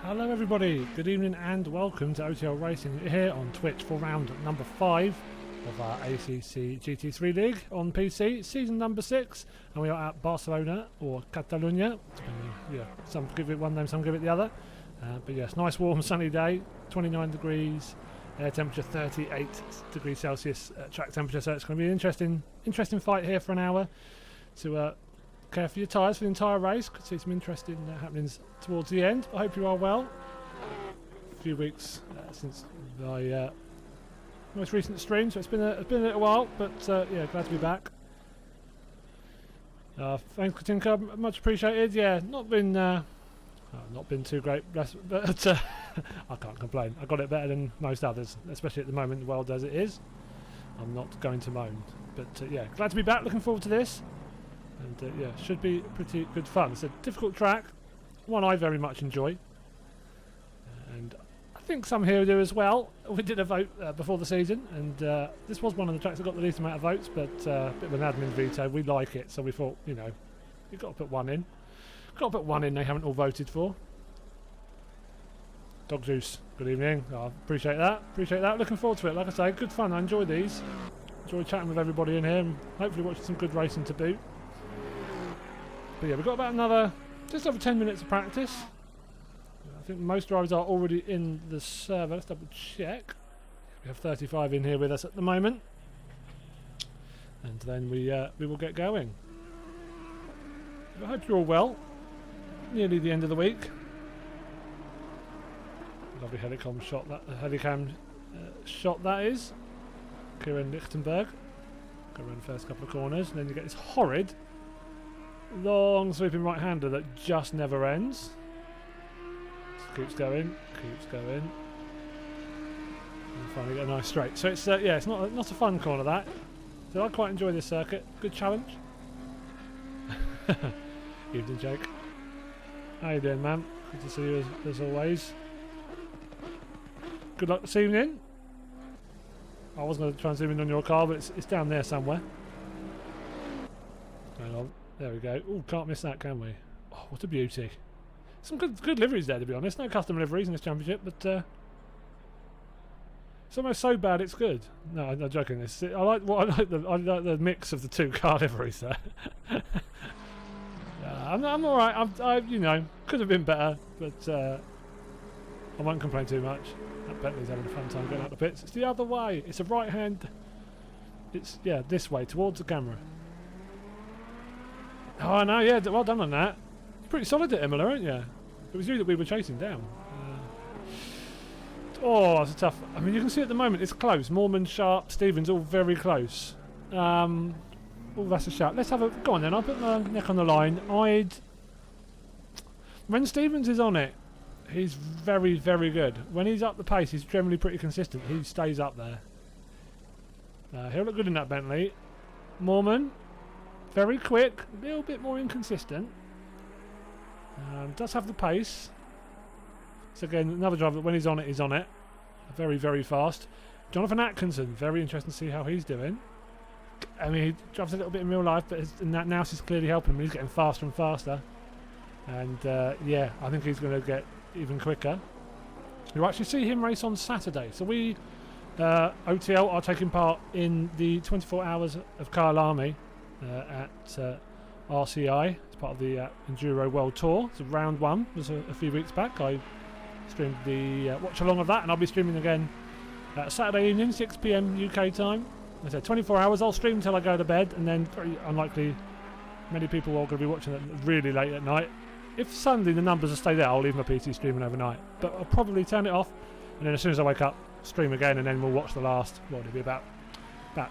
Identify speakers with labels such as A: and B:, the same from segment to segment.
A: Hello everybody, good evening and welcome to OTL Racing here on Twitch for round number 5 of our ACC GT3 League on PC, season number 6, and we are at Barcelona, or Catalunya, some give it one name, some give it the other, but yes, nice warm sunny day, 29 degrees, air temperature 38 degrees Celsius, track temperature, so it's going to be an interesting fight here for an hour to care for your tyres for the entire race. Could see some interesting happenings towards the end. I hope you are well. A few weeks since my most recent stream, so it's been a little while, but yeah, glad to be back. Thanks, Katinka, much appreciated. Yeah, not been too great, but I can't complain. I got it better than most others, especially at the moment, the world as it is. I'm not going to moan, but yeah, glad to be back. Looking forward to this. And yeah, should be pretty good fun. It's a difficult track, one I very much enjoy, and I think some here do as well. We did a vote before the season, and this was one of the tracks that got the least amount of votes, but a bit of an admin veto. We like it, so we thought, you know, you've got to put one in. Got to put one in they haven't all voted for. Dog Juice, good evening. I appreciate that. Appreciate that. Looking forward to it. Like I say, good fun. I enjoy these. Enjoy chatting with everybody in here, and hopefully watching some good racing to boot. But yeah, we've got about just over 10 minutes of practice. I think most drivers are already in the server. Let's double check. We have 35 in here with us at the moment, and then we will get going. I hope you're all well. Nearly the end of the week. Lovely helicam shot. Shot that is. Kieran Lichtenberg. Go around the first couple of corners, and then you get this horrid long sweeping right-hander that just never ends. Just keeps going, and finally get a nice straight. So it's yeah, it's not a fun corner that. So I quite enjoy this circuit. Good challenge. Evening, Jake. How you doing, man? Good to see you as always. Good luck this evening. I was going to try and zoom in on your car, but it's down there somewhere. Hang on. There we go. Oh, can't miss that, can we? Oh, what a beauty. Some good liveries there, to be honest. No custom liveries in this championship, but it's almost so bad it's good. No, I'm not joking. I like the mix of the two car liveries there. I'm all right. I you know, could have been better, but I won't complain too much. That Bentley's having a fun time getting out the pits. It's the other way. It's a right hand. It's this way towards the camera. Oh no, yeah, well done on that. You're pretty solid at Imola, aren't you? It was you that we were chasing down. Oh, that's a tough. I mean, you can see at the moment it's close. Moorman, Sharp, Stevens, all very close. Oh, that's a shout. Let's have a go on then. I'll put my neck on the line. When Stevens is on it, he's very, very good. When he's up the pace, he's generally pretty consistent. He stays up there. He'll look good in that Bentley. Moorman. Very quick, a little bit more inconsistent. Does have the pace. So again, another driver that when he's on it. Very, very fast. Jonathan Atkinson, very interesting to see how he's doing. I mean, he drives a little bit in real life, but that now is clearly helping him. He's getting faster and faster. And yeah, I think he's going to get even quicker. You'll actually see him race on Saturday. So we, OTL, are taking part in the 24 Hours of Kyle Army. At RCI, as part of the Enduro World Tour. So round 1 was a few weeks back. I streamed the watch along of that, and I'll be streaming again Saturday evening, 6 PM UK time. I said 24 hours. I'll stream until I go to bed, and then very unlikely many people are going to be watching it really late at night. If Sunday the numbers will stay there, I'll leave my PC streaming overnight. But I'll probably turn it off, and then as soon as I wake up, stream again, and then we'll watch the last. What would it be, about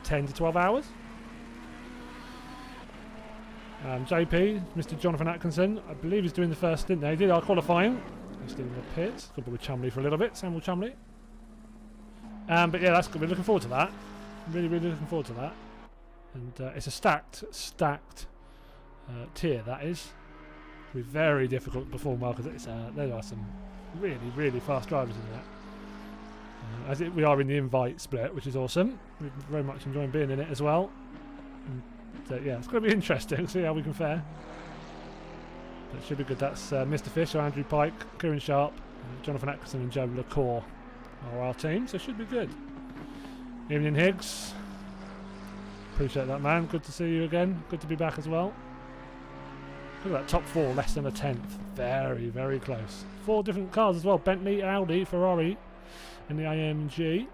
A: 10 to 12 hours? JP, Mr. Jonathan Atkinson, I believe he's doing the first stint there. He did our qualifying. He's doing the pits. Could be with Chumley for a little bit, Samuel Chumley. But yeah, that's good. We're looking forward to that. Really, really looking forward to that. And it's a stacked tier, that is. It'll be very difficult to perform well because there are some really, really fast drivers in that. We are in the invite split, which is awesome. We're very much enjoying being in it as well. Yeah, it's going to be interesting. See how we can fare. That should be good. That's Mr. Fish, Andrew Pike, Kieran Sharp, Jonathan Atkinson and Joe LaCour are our team, so it should be good. Evening, Higgs. Appreciate that, man. Good to see you again. Good to be back as well. Look at that top 4, less than a 10th. Very, very close. 4 different cars as well. Bentley, Audi, Ferrari, and the AMG.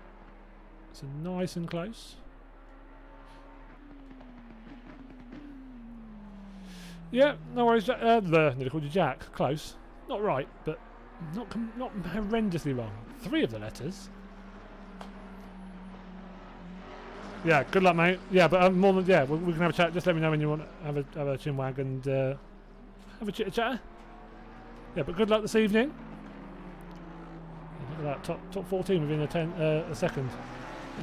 A: So nice and close. Yeah, no worries. Nearly called you Jack. Close. Not right, but not horrendously wrong. 3 of the letters. Yeah, good luck, mate. Yeah, but more than we can have a chat. Just let me know when you want to have a chinwag and have a chitter. Yeah, but good luck this evening. Look at that top 14 within a second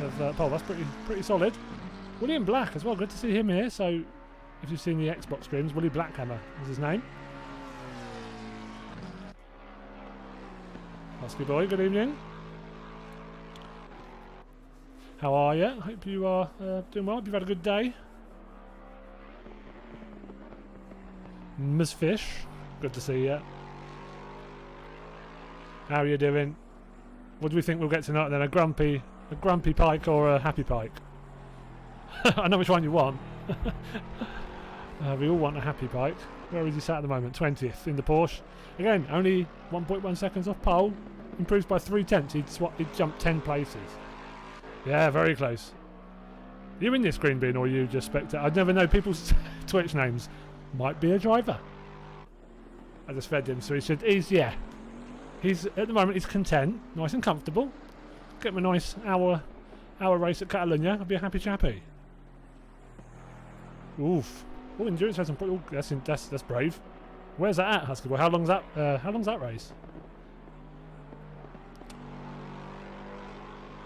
A: of pole. That's pretty solid. William Black as well. Good to see him here. So, if you've seen the Xbox streams, Willie Blackhammer is his name. Husky boy, good evening. How are you? Hope you are doing well. Hope you've had a good day. Ms. Fish, good to see you. How are you doing? What do we think we'll get tonight then? A grumpy pike or a happy pike? I know which one you want. We all want a happy pike. Where is he sat at the moment? 20th in the Porsche. Again, only 1.1 seconds off pole. Improves by 0.3. He'd jumped 10 places. Yeah, very close. Are you in this green bin or are you just spectator? I'd never know people's Twitch names. Might be a driver. I just fed him, so he's at the moment he's content, nice and comfortable. Get him a nice hour race at Catalunya. I'll be a happy chappy. Oof. Oh, endurance has some. Oh, that's brave. Where's that at, Husky boy? How long's that race?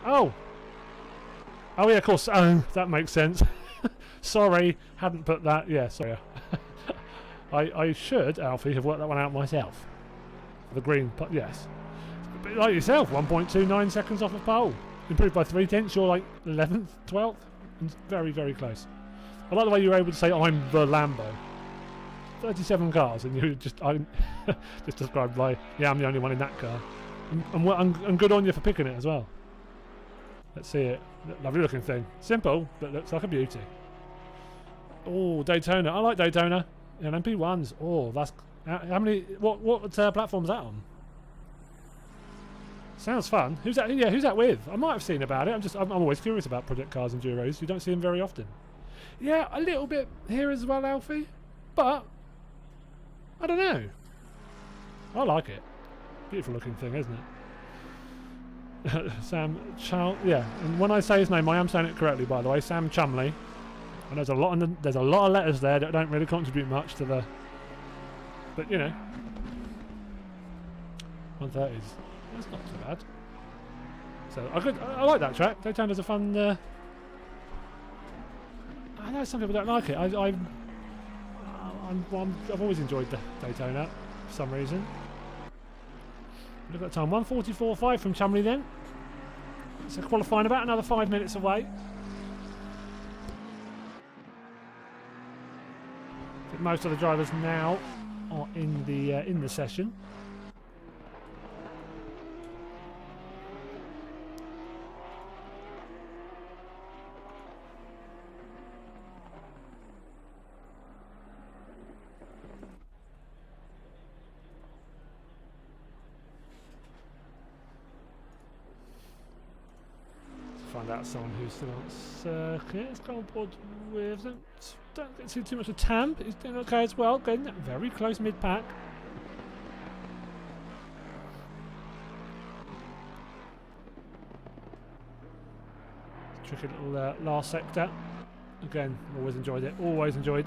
A: Oh yeah, of course. That makes sense. Sorry, hadn't put that. Yeah, sorry. I should, Alfie, have worked that one out myself. The green, yes. But like yourself, 1.29 seconds off of pole. Improved by 0.3. You're like 11th, 12th. And very, very close. I like the way you were able to say, I'm the Lambo. 37 cars, and you just described like, yeah, I'm the only one in that car. And good on you for picking it as well. Let's see it. Lovely looking thing. Simple, but looks like a beauty. Oh, Daytona. I like Daytona. And MP1s. Oh, that's... How many... What platform's that on? Sounds fun. Who's that? Yeah, who's that with? I might have seen about it. I'm always curious about project cars and Duros. You don't see them very often. Yeah, a little bit here as well, Alfie. But... I don't know. I like it. Beautiful looking thing, isn't it? Sam yeah, and when I say his name, I am saying it correctly, by the way. Sam Chumley. And there's a lot of letters there that don't really contribute much to the. But you know, 130s. That's not too bad. So I like that track. Daytona's a fun. I know some people don't like it. I've always enjoyed the Daytona for some reason. Look at the time, 1:44.5 from Chumley then. So qualifying about another 5 minutes away. I think most of the drivers now are in the session. Find out someone who's still on circuit. Let's go on board with them. Don't get to see too much of Tam, but he's doing okay as well. Getting very close mid-pack. Tricky little last sector. Again, always enjoyed it. Always enjoyed.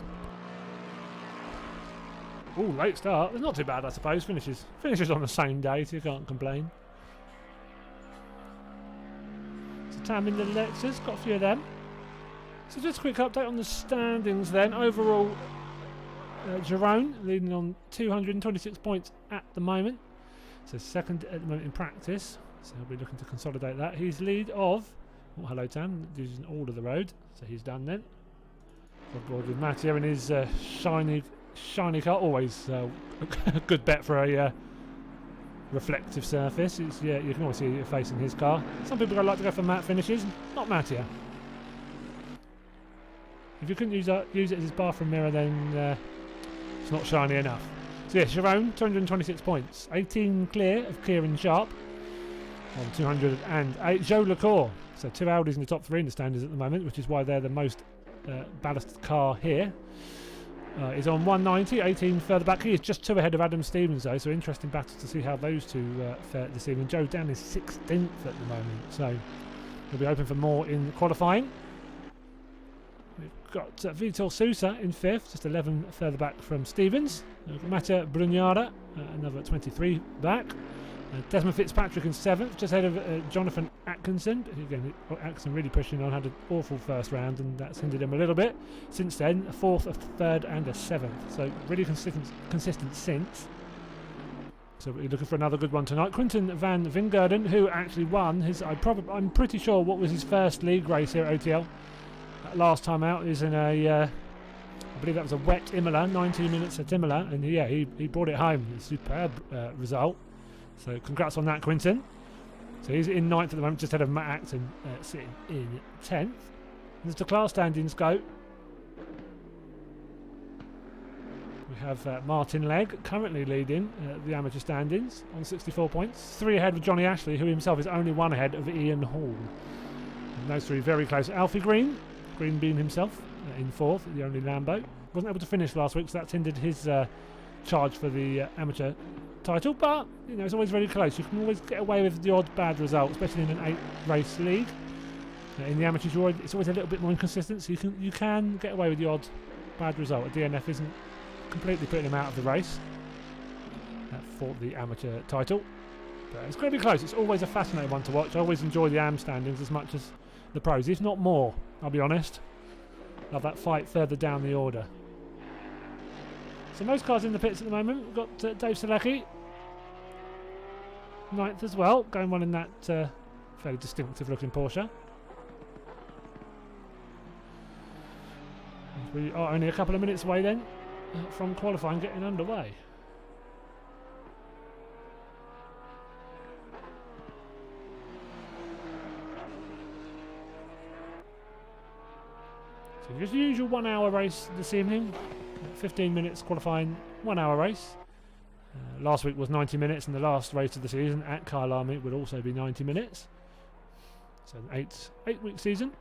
A: Ooh, late start. It's not too bad, I suppose. Finishes on the same day, so you can't complain. Tam in the Lexus, got a few of them. So just a quick update on the standings then. Overall, Jerome leading on 226 points at the moment. So second at the moment in practice. So he'll be looking to consolidate that. He's lead of... Oh, hello Tam, using all of the road. So he's done then. On board with Matteo in his shiny car. Always a good bet for a reflective surface. It's, yeah, you can always see your face in his car. Some people like to go for matte finishes, not matte here. If you couldn't use it as his bathroom mirror, then it's not shiny enough. So yeah, Sharon, 226 points. 18 clear of Kieran Sharp on 208. Joe Lacour, so 2 Audis in the top 3 in the standings at the moment, which is why they're the most ballasted car here. Is on 190, 18 further back. He is just 2 ahead of Adam Stevens though, so interesting battle to see how those two fare this evening. Joe down is 16th at the moment, so he'll be open for more in qualifying. We've got Vitor Sousa in 5th, just 11 further back from Stevens. Matta Brugnara, another 23 back. Desmond Fitzpatrick in 7th, just ahead of Jonathan Atkinson. But again, Atkinson really pushing on, had an awful first round, and that's hindered him a little bit. Since then, a 4th, a 3rd, and a 7th. So really consistent since. So we're looking for another good one tonight. Quinten van Vingerden, who actually won his, I'm pretty sure what was his first league race here at OTL. Last time out is in a, I believe that was a wet Imola, 19 minutes at Imola, and yeah, he brought it home. A superb result. So congrats on that, Quinten. So he's in 9th at the moment, just ahead of Matt Acton, sitting in 10th. As the class standings go, we have Martin Legg currently leading the amateur standings on 64 points. 3 ahead of Johnny Ashley, who himself is only 1 ahead of Ian Hall. And those 3 very close. Alfie Green being himself in 4th, the only Lambo. Wasn't able to finish last week, so that's hindered his charge for the amateur title, but you know, it's always very close. You can always get away with the odd bad result, especially in an 8-race league. In the amateurs, it's always a little bit more inconsistent, so you can get away with the odd bad result. A DNF isn't completely putting him out of the race for the amateur title. But it's going to be close. It's always a fascinating one to watch. I always enjoy the AM standings as much as the pros, if not more, I'll be honest. Love that fight further down the order. So most cars in the pits at the moment. We've got Dave Selecki, 9th as well, going one in that fairly distinctive looking Porsche. We are only a couple of minutes away then from qualifying getting underway. So just the usual 1 hour race this evening. 15 minutes qualifying, 1 hour race. Last week was 90 minutes, and the last race of the season at Kyle Army would also be 90 minutes. So an 8-week season.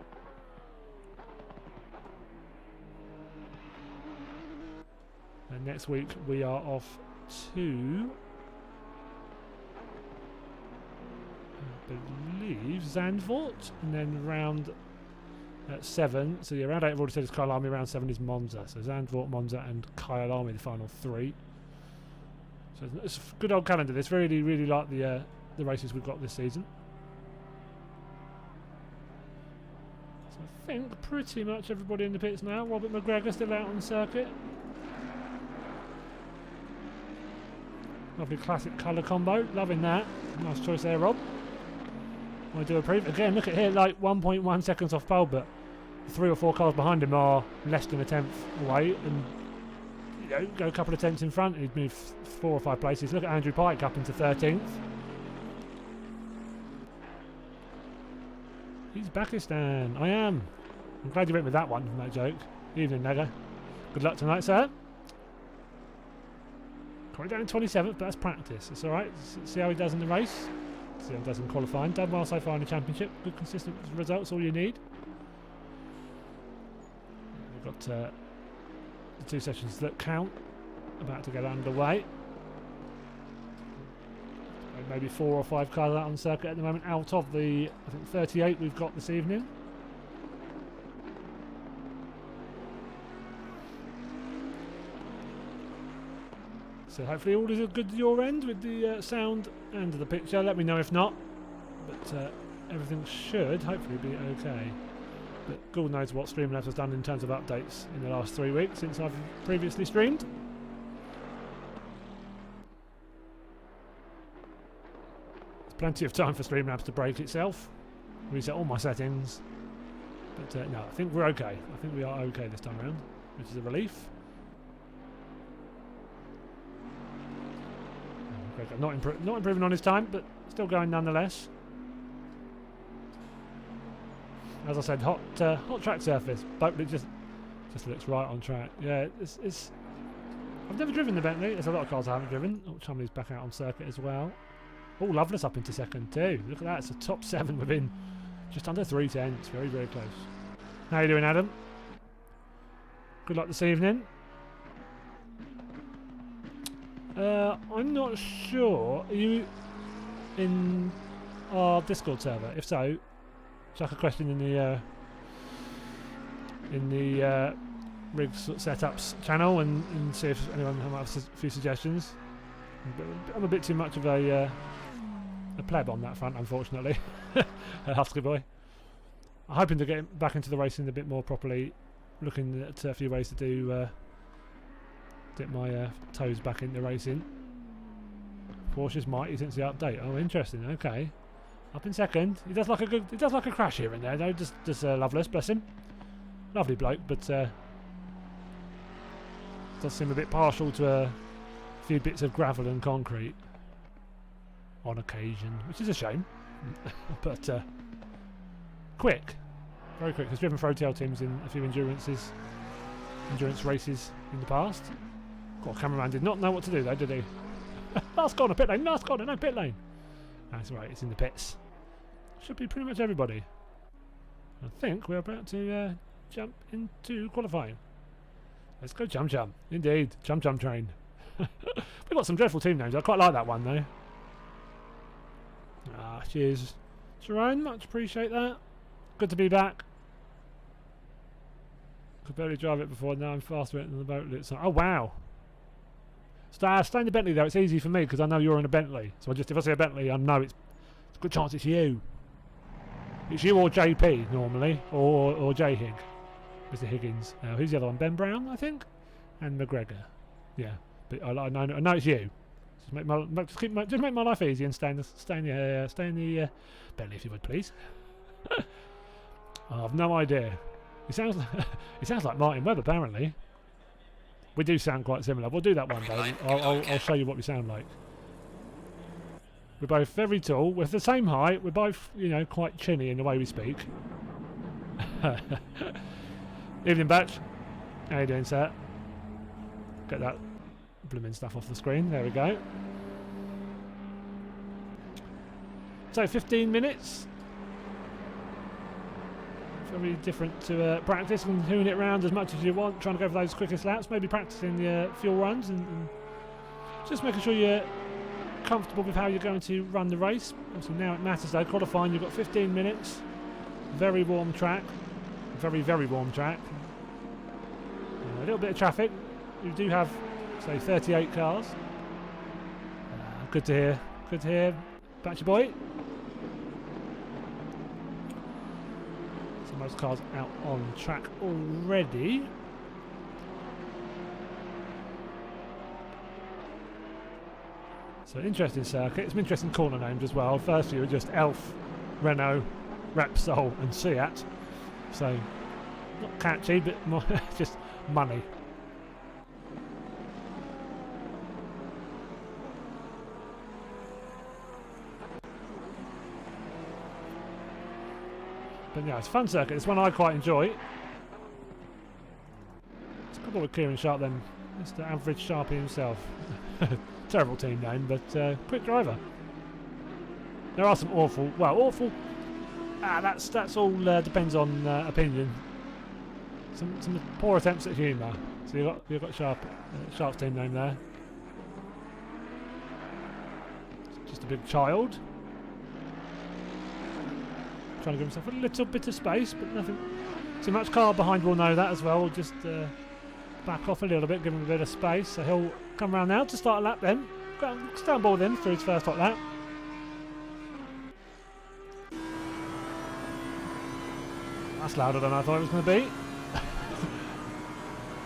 A: And next week we are off to, I believe, Zandvoort, and then round 7. So yeah, round 8 I've already said is Kyle Army, round 7 is Monza. So Zandvoort, Monza and Kyle Army, the final 3. So it's a good old calendar. This really, really like the races we've got this season. So I think pretty much everybody in the pits now. Robert McGregor still out on the circuit. Lovely classic colour combo, loving that. Nice choice there, Rob. I do approve. Again, look at here, like 1.1 seconds off pole, but 3 or 4 cars behind him are less than a tenth away, and you know, go a couple of tenths in front, he'd move 4 or 5 places. Look at Andrew Pike up into 13th. He's Pakistan. I am. I'm glad you went with that one, no joke. Evening, Nega. Good luck tonight, sir. Currently down in 27th, but that's practice. It's alright. See how he does in the race. See how he does in qualifying. Done well so far in the championship. Good consistent results, all you need. We've got the 2 sessions that count about to get underway. Maybe 4 or 5 cars out on the circuit at the moment, out of the, I think, 38 we've got this evening. So hopefully all is good at your end with the sound and the picture. Let me know if not. But everything should hopefully be okay. But God knows what Streamlabs has done in terms of updates in the last 3 weeks since I've previously streamed. There's plenty of time for Streamlabs to break itself. Reset all my settings. But no, I think we're okay. I think we are okay this time around, which is a relief. quicker. Not improving on his time, but still going nonetheless. As I said, hot track surface. But it just looks right on track. Yeah, it's. I've never driven the Bentley. There's a lot of cars I haven't driven. Oh, Chumley's back out on circuit as well. Oh, Loveless up into second too. Look at that. It's a top 7 within just under 3 tenths. Very, very close. How you doing, Adam? Good luck this evening. I'm not sure. Are you in our Discord server? If so, chuck a question in the rigs setups channel and see if anyone might have a few suggestions. I'm a bit too much of a pleb on that front, unfortunately. Husky boy. I'm hoping to get back into the racing a bit more properly. Looking at a few ways to do dip my toes back into racing. Porsche's mighty since the update. Oh, interesting. Okay, up in second. He does like a crash here and there, though. Just Loveless, bless him. Lovely bloke, but does seem a bit partial to a few bits of gravel and concrete on occasion, which is a shame. But quick, very quick. Has driven for OTL teams in a few endurance races in the past. God, cameraman did not know what to do though, did he? Last corner, pit lane. Last corner, no pit lane. That's right. It's in the pits. Should be pretty much everybody. I think we're about to jump into qualifying. Let's go, Chum Chum. Indeed, Chum Chum train. We've got some dreadful team names. I quite like that one though. Ah, cheers, Sharon. Much appreciate that. Good to be back. Could barely drive it before. Now I'm faster than the boat. Oh wow. Stay in the Bentley though. It's easy for me because I know you're in a Bentley. So if I see a Bentley, I know it's a good chance it's you. It's you or JP normally, or J Hig, Mr Higgins. Who's the other one? Ben Brown, I think, and McGregor. Yeah, but I know it's you. Just make my life easy and stay in the Bentley if you would, please. I've no idea. He sounds like Martin Webb apparently. We do sound quite similar. We'll do that one day. I'll show you what we sound like. We're both very tall. We're the same height. We're both, quite chinny in the way we speak. Evening, Batch. How you doing, sir? Get that blooming stuff off the screen. There we go. So 15 minutes. Very different to practice and hooning it around as much as you want, trying to go for those quickest laps, maybe practicing the fuel runs and just making sure you're comfortable with how you're going to run the race. Obviously now it matters though, qualifying you've got 15 minutes, very warm track, very, very warm track, a little bit of traffic. You do have, say, 38 cars. Good to hear, Batchy boy. Most cars out on track already. So interesting circuit. Some interesting corner names as well. First few were just Elf, Renault, Repsol and Seat. So not catchy, but more just money. But yeah, it's a fun circuit. It's one I quite enjoy. It's a couple with Kieran Sharp then. Mr. Average Sharpie himself. Terrible team name, but quick driver. There are some awful. That's all depends on opinion. Some poor attempts at humour. So you've got Sharp's team name there. Just a big child. Trying to give himself a little bit of space, but nothing too much. Car behind will know that as well. We'll just back off a little bit, give him a bit of space. So he'll come around now to start a lap then. Stay on board then for his first hot lap. That's louder than I thought it was going to be.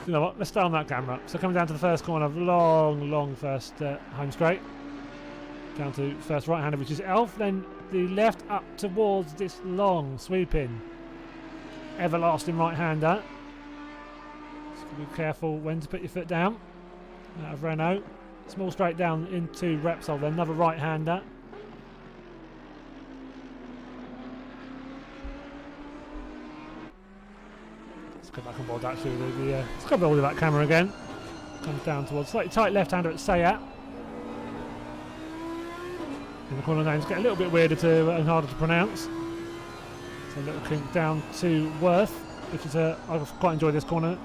A: You know what? Let's stay on that camera. So coming down to the first corner, long first home straight. Down to first right-hander, which is Elf. Then the left up towards this long sweeping everlasting right-hander. Just be careful when to put your foot down. Out of Renault. Small straight down into Repsol, then another right-hander. Let's go back on board actually with the let's grab hold of that camera again. Comes down towards slightly tight left-hander at Sayat. And the corner names get a little bit weirder to and harder to pronounce. So a little kink down to Worth, which is I quite enjoy this corner.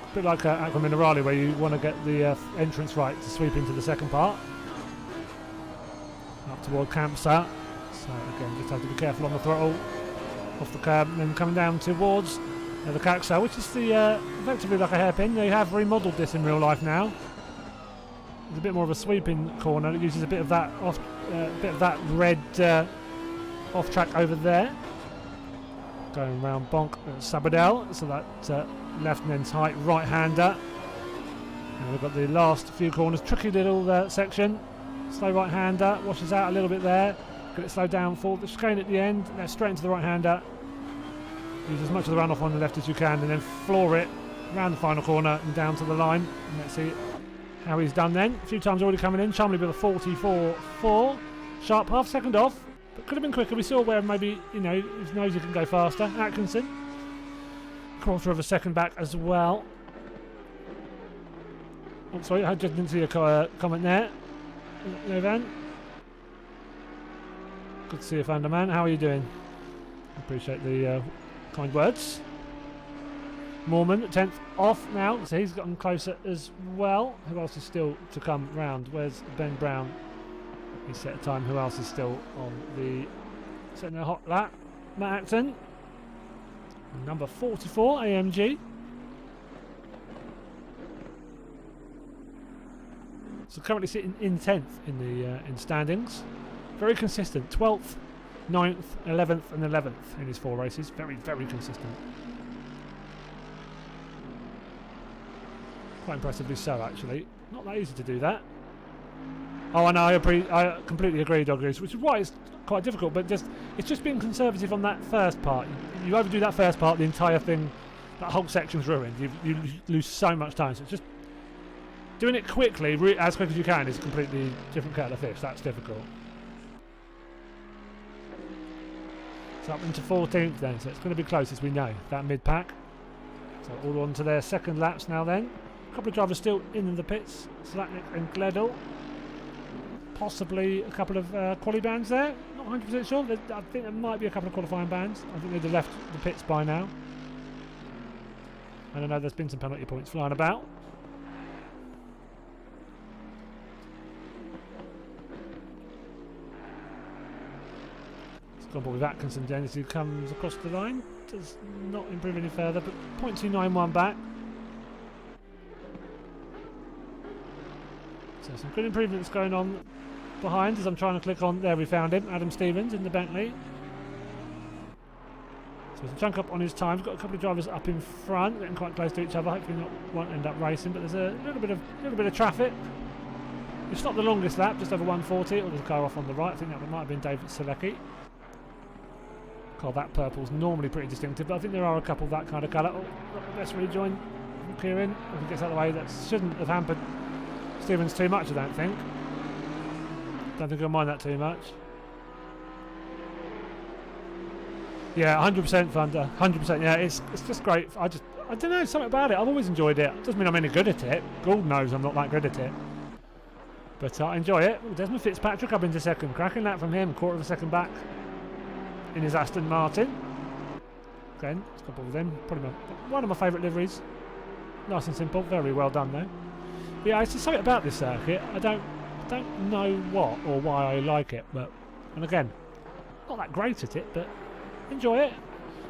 A: A bit like Aqua Minerale, where you want to get the entrance right to sweep into the second part. Up toward Campsa. So again, just have to be careful on the throttle. Off the curb, and then coming down towards the Caxel, which is the effectively like a hairpin. They have remodelled this in real life now. It's a bit more of a sweeping corner. It uses a bit of that off, red off track over there. Going round Bonk Sabadell, so that left and then tight right-hander. And we've got the last few corners, tricky little section. Slow right-hander, washes out a little bit there. Get it slowed down for the chicane at the end. Then straight into the right-hander. Use as much of the runoff on the left as you can, and then floor it round the final corner and down to the line. And let's see how he's done then. A few times already coming in. Chumley with a 44.4. Sharp half second off, but could have been quicker. We saw where maybe, you know, he knows he can go faster. Atkinson, quarter of a second back as well. Oh, sorry, I just didn't see a comment there. No, Van. Good to see you, Vanderman. How are you doing? Appreciate the kind words. Mormon, 10th off now, so he's gotten closer as well. Who else is still to come round? Where's Ben Brown? He's set a time. Who else is still on the setting a hot lap? Matt Acton, number 44, AMG. So currently sitting in 10th in the in standings. Very consistent. 12th, 9th, 11th, and 11th in his 4 races. Very, very consistent. Quite impressively so, actually. Not that easy to do that. Oh, I know. I completely agree, Doggoose, which is why it's quite difficult. But it's just being conservative on that first part. You overdo that first part, the entire thing, that whole section's ruined. You lose so much time. So it's just doing it quickly, as quick as you can, is a completely different kettle of fish. That's difficult. It's up into 14th then, so it's going to be close, as we know, that mid-pack. So all on to their second laps now then. A couple of drivers still in the pits, Slatnik and Gledel. Possibly a couple of quali bands there. Not 100% sure. I think there might be a couple of qualifying bands. I think they'd have left the pits by now. And I know there's been some penalty points flying about. It's gone with Atkinson then as he comes across the line. Does not improve any further, but 0.291 back. So some good improvements going on behind as I'm trying to click on. There we found him, Adam Stevens in the Bentley. So there's a chunk up on his time. We've got a couple of drivers up in front, getting quite close to each other. Hopefully won't end up racing, but there's a little bit of traffic. It's not the longest lap, just over 140. Or there's a car off on the right. I think that might have been David Selecki. God, that purple's normally pretty distinctive, but I think there are a couple of that kind of colour. Oh, let's rejoin Kieran. If he gets out of the way, that shouldn't have hampered Stevens too much, I don't think. Don't think he'll mind that too much. Yeah, 100% Thunder. 100%, yeah, it's just great. I don't know, something about it. I've always enjoyed it. Doesn't mean I'm any good at it. Gould knows I'm not that good at it. But I enjoy it. Ooh, Desmond Fitzpatrick up into second. Cracking that from him, quarter of a second back in his Aston Martin. Again, it's got with him. Probably one of my favourite liveries. Nice and simple. Very well done though. But yeah, it's just something about this circuit. I don't know what or why I like it, but and again, not that great at it, but enjoy it.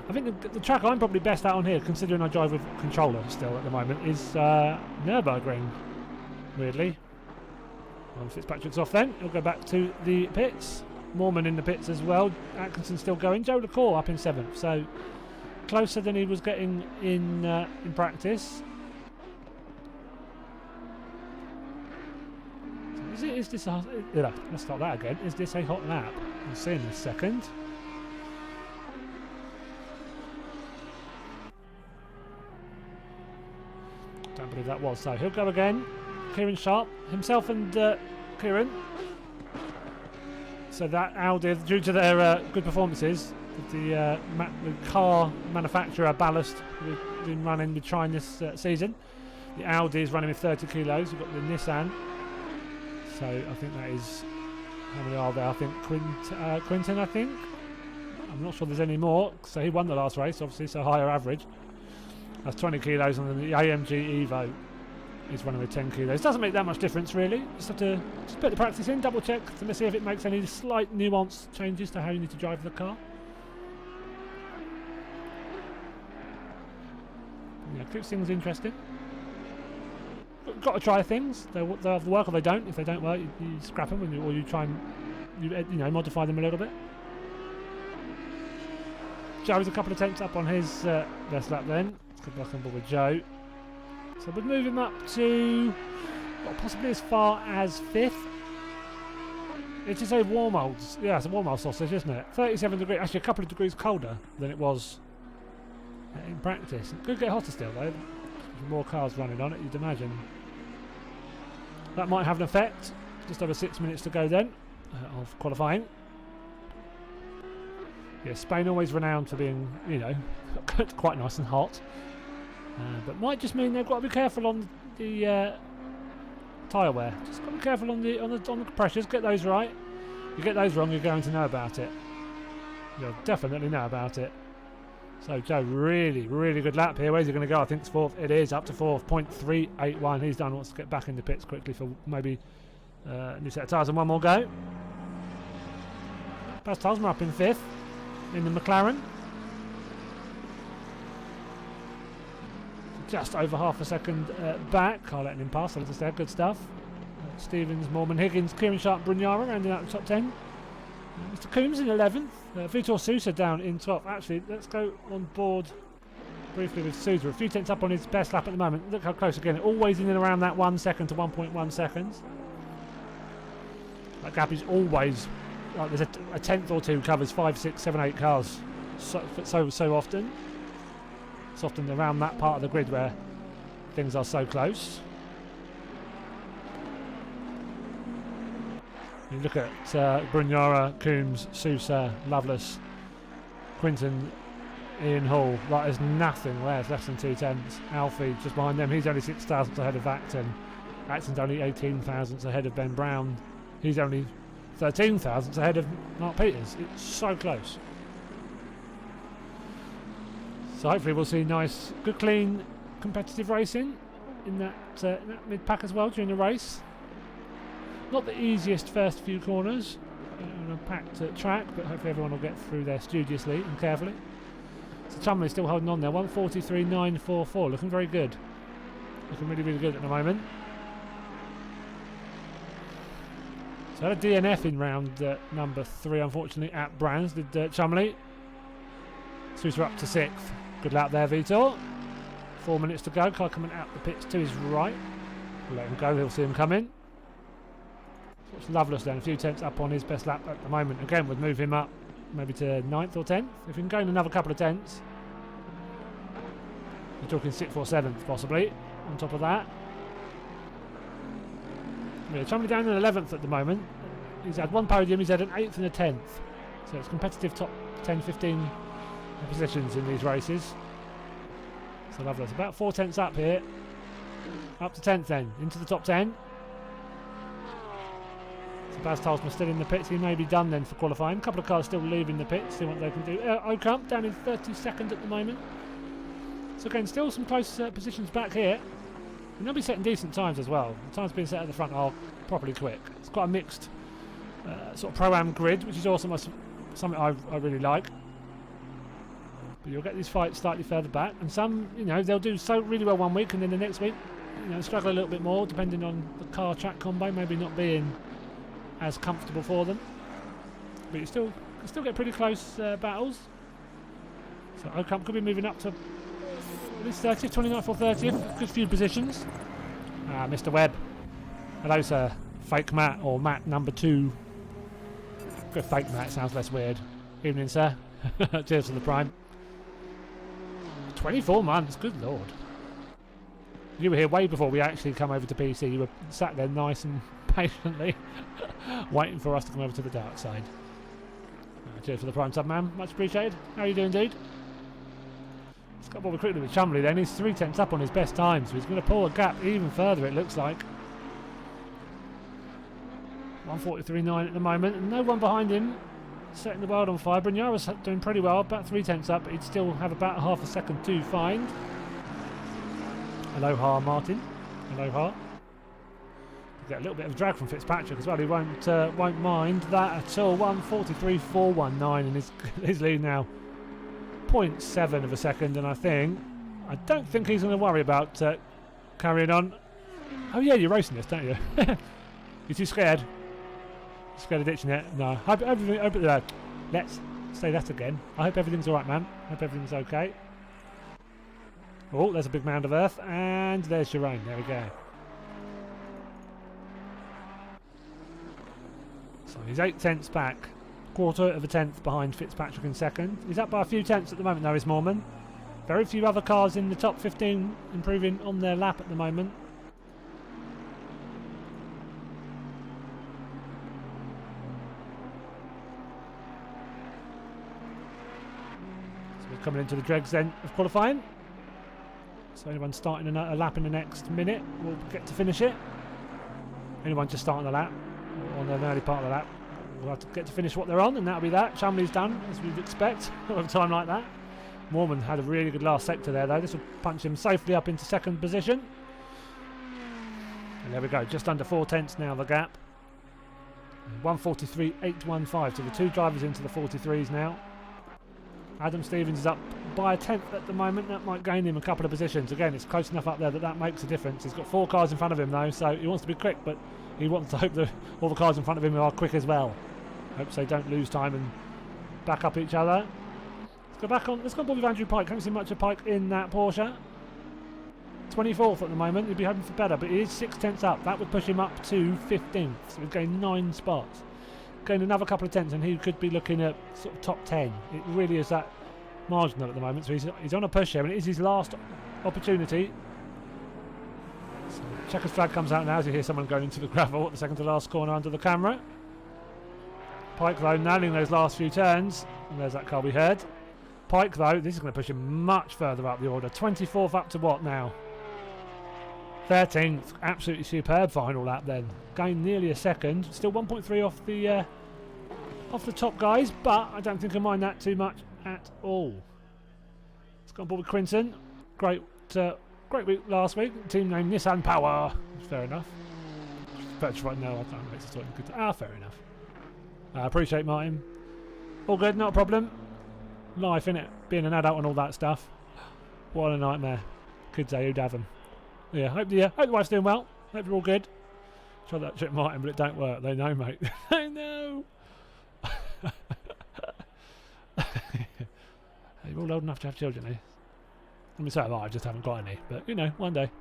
A: I think the track I'm probably best out on here, considering I drive with controller still at the moment, is Nürburgring. Weirdly. Well, Fitzpatrick's off then. He'll go back to the pits. Mormon in the pits as well. Atkinson still going. Joe LaCour up in 7th, so closer than he was getting in practice. Is this a, let's start that again. Is this a hot lap? We'll see in a second. Don't believe that was. So he'll go again. Kieran Sharp, himself and Kieran. So that Audi, due to their good performances, the car manufacturer ballast we've been running, we're trying this season. The Audi is running with 30 kilos. We've got the Nissan. So I think that is, how many are there? I think Quinton, I think. I'm not sure there's any more. So he won the last race, obviously, so higher average. That's 20 kilos, and then the AMG Evo is running with 10 kilos. Doesn't make that much difference, really. Just have to just put the practice in, double check to see if it makes any slight nuance changes to how you need to drive the car. Yeah, keeps things interesting. Got to try things. They'll have to work or they don't. If they don't work, you scrap them, or you try and modify them a little bit. Joe's a couple of tenths up on his best lap then. Let's go back on board with Joe. So we'll move him up to possibly as far as 5th. It's just a warm old, yeah, it's a warm old sausage, isn't it? 37 degrees, actually a couple of degrees colder than it was in practice. It could get hotter still though. More cars running on it, you'd imagine. That might have an effect. Just over 6 minutes to go then of qualifying. Yeah, Spain always renowned for being, quite nice and hot. But might just mean they've got to be careful on the tyre wear. Just got to be careful on the pressures. Get those right. You get those wrong, you're going to know about it. You'll definitely know about it. So Joe, really, really good lap here. Where's he going to go? I think it's 4th. It is up to 4th. 0.381. He's done. Wants to get back in the pits quickly for maybe a new set of tyres and one more go. Baz Tolsma up in 5th in the McLaren. Just over half a second back. Can't let him pass. As I said, good stuff. Stevens, Mormon, Higgins, Kieran Sharp, Brugnara rounding out the top 10. Mr. Coombs in 11th. Vitor Sousa down in 12th. Actually, let's go on board briefly with Sousa. A few tenths up on his best lap at the moment. Look how close again. Always in and around that 1 second to 1.1 seconds. That gap is always, like there's a tenth or two covers 5, 6, 7, 8 cars so often. It's often around that part of the grid where things are so close. You look at Brugnara, Coombs, Sousa, Lovelace, Quinton, Ian Hall. Like there's nothing there. It's less than 2 tenths. Alfie just behind them. He's only 6 thousandths ahead of Acton. Acton's only 18 thousandths ahead of Ben Brown. He's only 13 thousandths ahead of Mark Peters. It's so close. So hopefully we'll see nice, good, clean, competitive racing in that mid-pack as well during the race. Not the easiest first few corners on a packed track, but hopefully everyone will get through there studiously and carefully. So Chumley's still holding on there, 1:43.944, looking very good. Looking really, really good at the moment. So had a DNF in round number 3, unfortunately, at Brands, did Chumley. Sousa up to 6th. Good lap there, Vitor. 4 minutes to go. Car coming out the pits to his right. We'll let him go, he'll see him come in. So it's Lovelace then, a few tenths up on his best lap at the moment. Again, would move him up maybe to 9th or 10th. If he can gain another couple of tenths. We're talking 6th or 7th possibly, on top of that. Yeah, Chumley down in 11th at the moment. He's had one podium, he's had an 8th and a 10th. So it's competitive top 10, 15 positions in these races. So Lovelace, about 4 tenths up here. Up to 10th then, into the top 10. So Baz Tolsma still in the pits, he may be done then for qualifying. A couple of cars still leaving the pits, see what they can do. Ocamp down in 32nd at the moment. So again, still some close positions back here. And they'll be setting decent times as well. The times being set at the front are properly quick. It's quite a mixed sort of Pro-Am grid, which is also something I really like. But you'll get these fights slightly further back, and some, they'll do so really well one week, and then the next week, struggle a little bit more, depending on the car track combo, maybe not being as comfortable for them. But you still get pretty close battles. So Ocamp could be moving up to at least 30th, 29th or 30th. Good few positions. Mr. Webb. Hello, sir. Fake Matt, or Matt number 2. Good fake Matt, sounds less weird. Evening, sir. Cheers for the prime. 24 months, good lord. You were here way before we actually come over to PC. You were sat there nice and patiently waiting for us to come over to the dark side. Cheers for the prime sub, man. Much appreciated. How are you doing, dude? Let's go forward quickly with Chumley then. He's 3/10 up on his best time, so he's going to pull a gap even further, it looks like. 1:43.9 at the moment, and no one behind him setting the world on fire. Brynjara's doing pretty well, about 3/10 up, but he'd still have about half a second to find. Aloha, Martin. Aloha. Get a little bit of drag from Fitzpatrick as well. He won't mind that at all. 1:43.419 and his lead now 0.7 of a second, and I don't think he's going to worry about carrying on. Oh yeah, you're racing this, don't you? You're too scared. You're scared of ditching it? No. Let's say that again. I hope everything's alright, man. I hope everything's okay. Oh, there's a big mound of earth, and there's Jerome. There we go. So he's 8/10 back, quarter of a tenth behind Fitzpatrick in second. He's up by a few tenths at the moment, though, is Moorman. Very few other cars in the top 15 improving on their lap at the moment. So we're coming into the dregs then of qualifying. So anyone starting a lap in the next minute will get to finish it. Anyone just starting the lap, or on the early part of the lap, will have to get to finish what they're on, and that'll be that. Chumley's done, as we'd expect, at a time like that. Moorman had a really good last sector there, though. This will punch him safely up into second position. And there we go, just under 4/10 now, the gap. 1:43.815, so the two drivers into the 43s now. Adam Stevens is up by a tenth at the moment. That might gain him a couple of positions. Again, it's close enough up there that makes a difference. He's got 4 cars in front of him, though, so he wants to be quick, but he wants to hope that all the cars in front of him are quick as well. Hopes they don't lose time and back up each other. Let's go back on. Let's go on board with Andrew Pike. Haven't seen much of Pike in that Porsche. 24th at the moment. He'd be hoping for better, but he is 6/10 up. That would push him up to 15th. So we've gained 9 spots. Gained another couple of tenths, and he could be looking at sort of top 10. It really is that marginal at the moment. So he's on a push here, and it is his last opportunity. So checkered flag comes out now as you hear someone going into the gravel at the second to last corner under the camera. Pike, though, nailing those last few turns. And there's that car we heard. Pike, though, this is going to push him much further up the order. 24th up to what now? 13th. Absolutely superb final lap then. Gained nearly a second. Still 1.3 off the top guys, but I don't think I mind that too much at all. Let's go on board with Quinton. Great week last week. Team name Nissan Power. Fair enough. That's right now. I don't know. It's good. Fair enough. I appreciate Martin. All good, not a problem. Life, innit? Being an adult and all that stuff. What a nightmare. Kids, who'd have them. Yeah, hope the wife's doing well. Hope you're all good. Try that shit, Martin, but it don't work. They know, mate. They know. You're all old enough to have children, eh? I mean, so am I just haven't got any. But, you know, one day.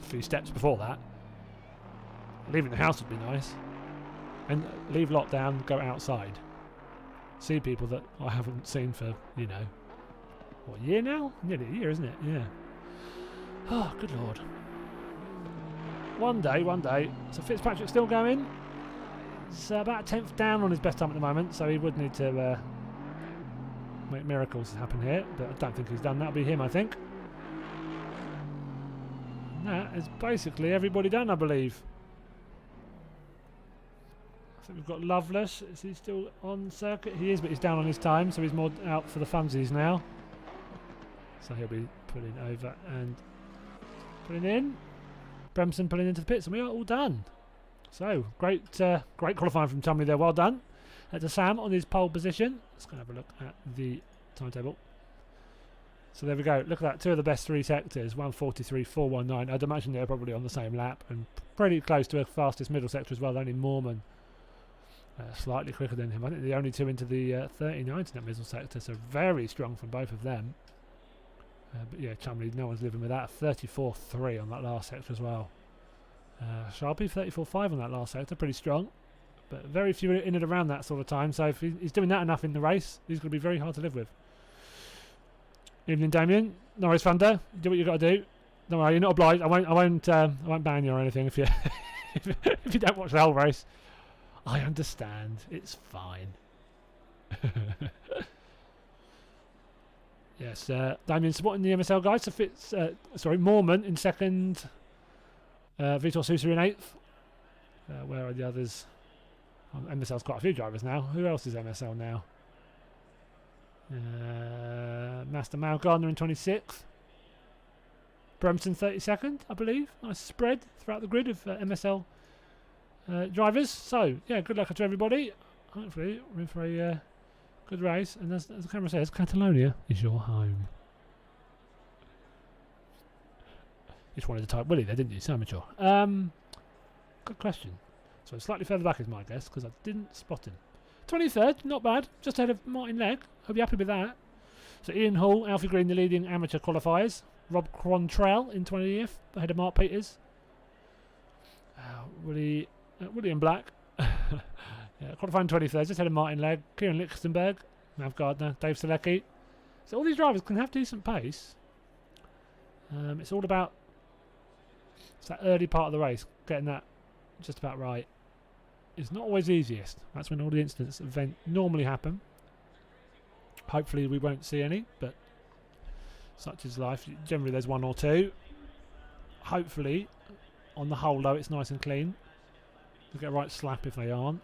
A: A few steps before that. Leaving the house would be nice. And leave lockdown, go outside. See people that I haven't seen for, you know, what, a year now? Nearly a year, isn't it? Yeah. Oh, good lord. One day. So Fitzpatrick's still going. It's about a tenth down on his best time at the moment, so he would need to make miracles happen here, but I don't think he's done that. That'll be him, I think. And that is basically everybody done, I believe. I think we've got Loveless. Is he still on circuit? He is, but he's down on his time, so he's more out for the funsies now. So he'll be pulling over and pulling in. Bremson pulling into the pits, and we are all done. So, great qualifying from Chumley there, well done. To Sam on his pole position. Let's go have a look at the timetable. So there we go, look at that, 2 of the best 3 sectors, 1:43.419. I'd imagine they're probably on the same lap, and pretty close to a fastest middle sector as well, only Moorman slightly quicker than him. I think the only 2 into the 39s in that middle sector, so very strong from both of them. But yeah, Chumley, no one's living with that. 34.3 on that last sector as well. Sharpie 34.5 on that last sector, pretty strong, but very few in and around that sort of time, so if he's doing that enough in the race, he's going to be very hard to live with. Evening, Damien. No worries, Thunder. Do what you got to do. Don't worry, you're not obliged. I won't ban you or anything if you if you don't watch the whole race. I understand. It's fine. Yes, Damien supporting the MSL guys. So Mormon in second. Vitor Sousa in eighth. Where are the others? MSL's quite a few drivers now. Who else is MSL now? Master Mal Gardner in 26th. Bremson 32nd, I believe. Nice spread throughout the grid of MSL drivers. So, yeah, good luck to everybody. Hopefully, we're in for a good race. And as the camera says, Catalonia is your home. You just wanted to type Willie there, didn't you? So mature. Good question. So slightly further back is my guess, because I didn't spot him. 23rd, not bad. Just ahead of Martin Legg. Hope you're happy with that. So Ian Hall, Alfie Green, the leading amateur qualifiers. Rob Quantrell in 20th, ahead of Mark Peters. William Black. Qualifying 23rd, just ahead of Martin Legg. Kieran Lichtenberg, Mav Gardner, Dave Selecki. So all these drivers can have decent pace. It's all about that early part of the race, getting that just about right. It's not always easiest. That's when all the incidents normally happen. Hopefully we won't see any, but such is life. Generally there's one or two. Hopefully, on the whole though, it's nice and clean. You'll get a right slap if they aren't.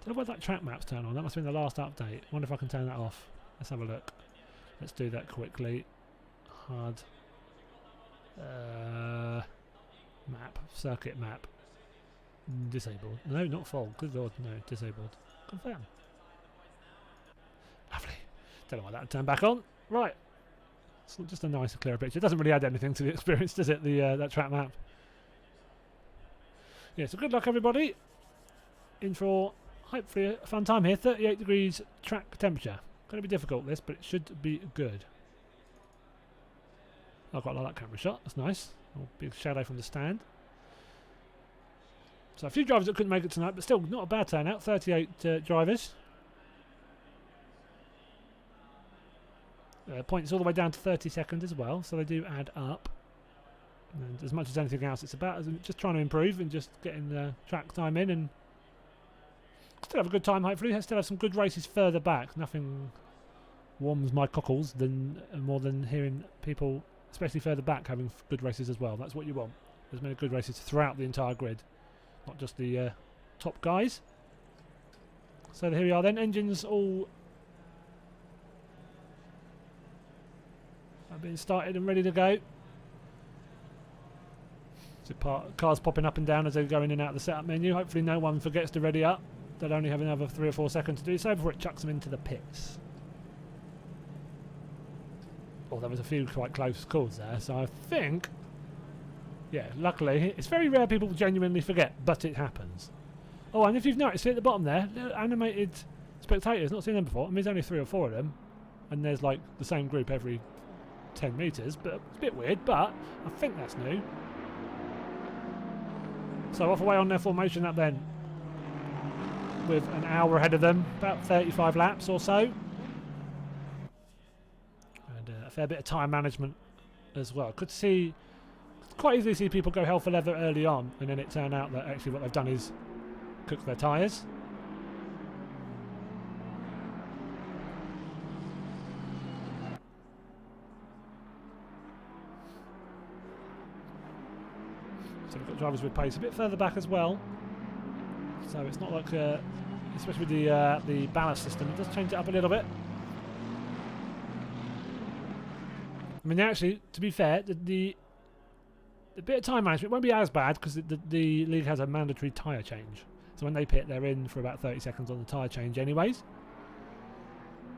A: Don't know where that track map's turned on. That must have been the last update. Wonder if I can turn that off. Let's have a look. Let's do that quickly. Hard. Map. Circuit map. Disabled. No, not full. Good lord, no. Disabled. Confirm. Lovely. Don't know why that turned back on. Right. It's just a nicer, clearer picture. It doesn't really add anything to the experience, does it? That track map. Yeah, so good luck, everybody. In for hopefully a fun time here. 38 degrees track temperature. Going to be difficult, this, but it should be good. I quite like that camera shot. That's nice. Big shadow from the stand. So a few drivers that couldn't make it tonight, but still not a bad turnout. 38 drivers. Points all the way down to 32nd as well, so they do add up. And as much as anything else, it's about just trying to improve and just getting the track time in, and still have a good time. Hopefully, I still have some good races further back. Nothing warms my cockles more than hearing people, especially further back, having good races as well. That's what you want. There's many good races throughout the entire grid, not just the top guys. So here we are then. Engines all have been started and ready to go. So cars popping up and down as they go in and out of the setup menu. Hopefully no one forgets to ready up. They'll only have another 3 or 4 seconds to do so before it chucks them into the pits. Oh, there was a few quite close calls there, so I think, yeah, luckily, it's very rare people genuinely forget, but it happens. Oh, and if you've noticed at the bottom there, animated spectators, not seen them before. I mean, there's only 3 or 4 of them, and there's like the same group every 10 metres, but it's a bit weird, but I think that's new. So off away on their formation up then, with an hour ahead of them, about 35 laps or so. And a fair bit of time management as well. Could quite easily see people go hell for leather early on, and then it turned out that actually what they've done is cook their tyres. So we've got drivers with pace a bit further back as well. So it's not like, especially with the ballast system, it does change it up a little bit. I mean, actually, to be fair, the bit of time management won't be as bad because the league has a mandatory tyre change. So when they pit, they're in for about 30 seconds on the tyre change anyways.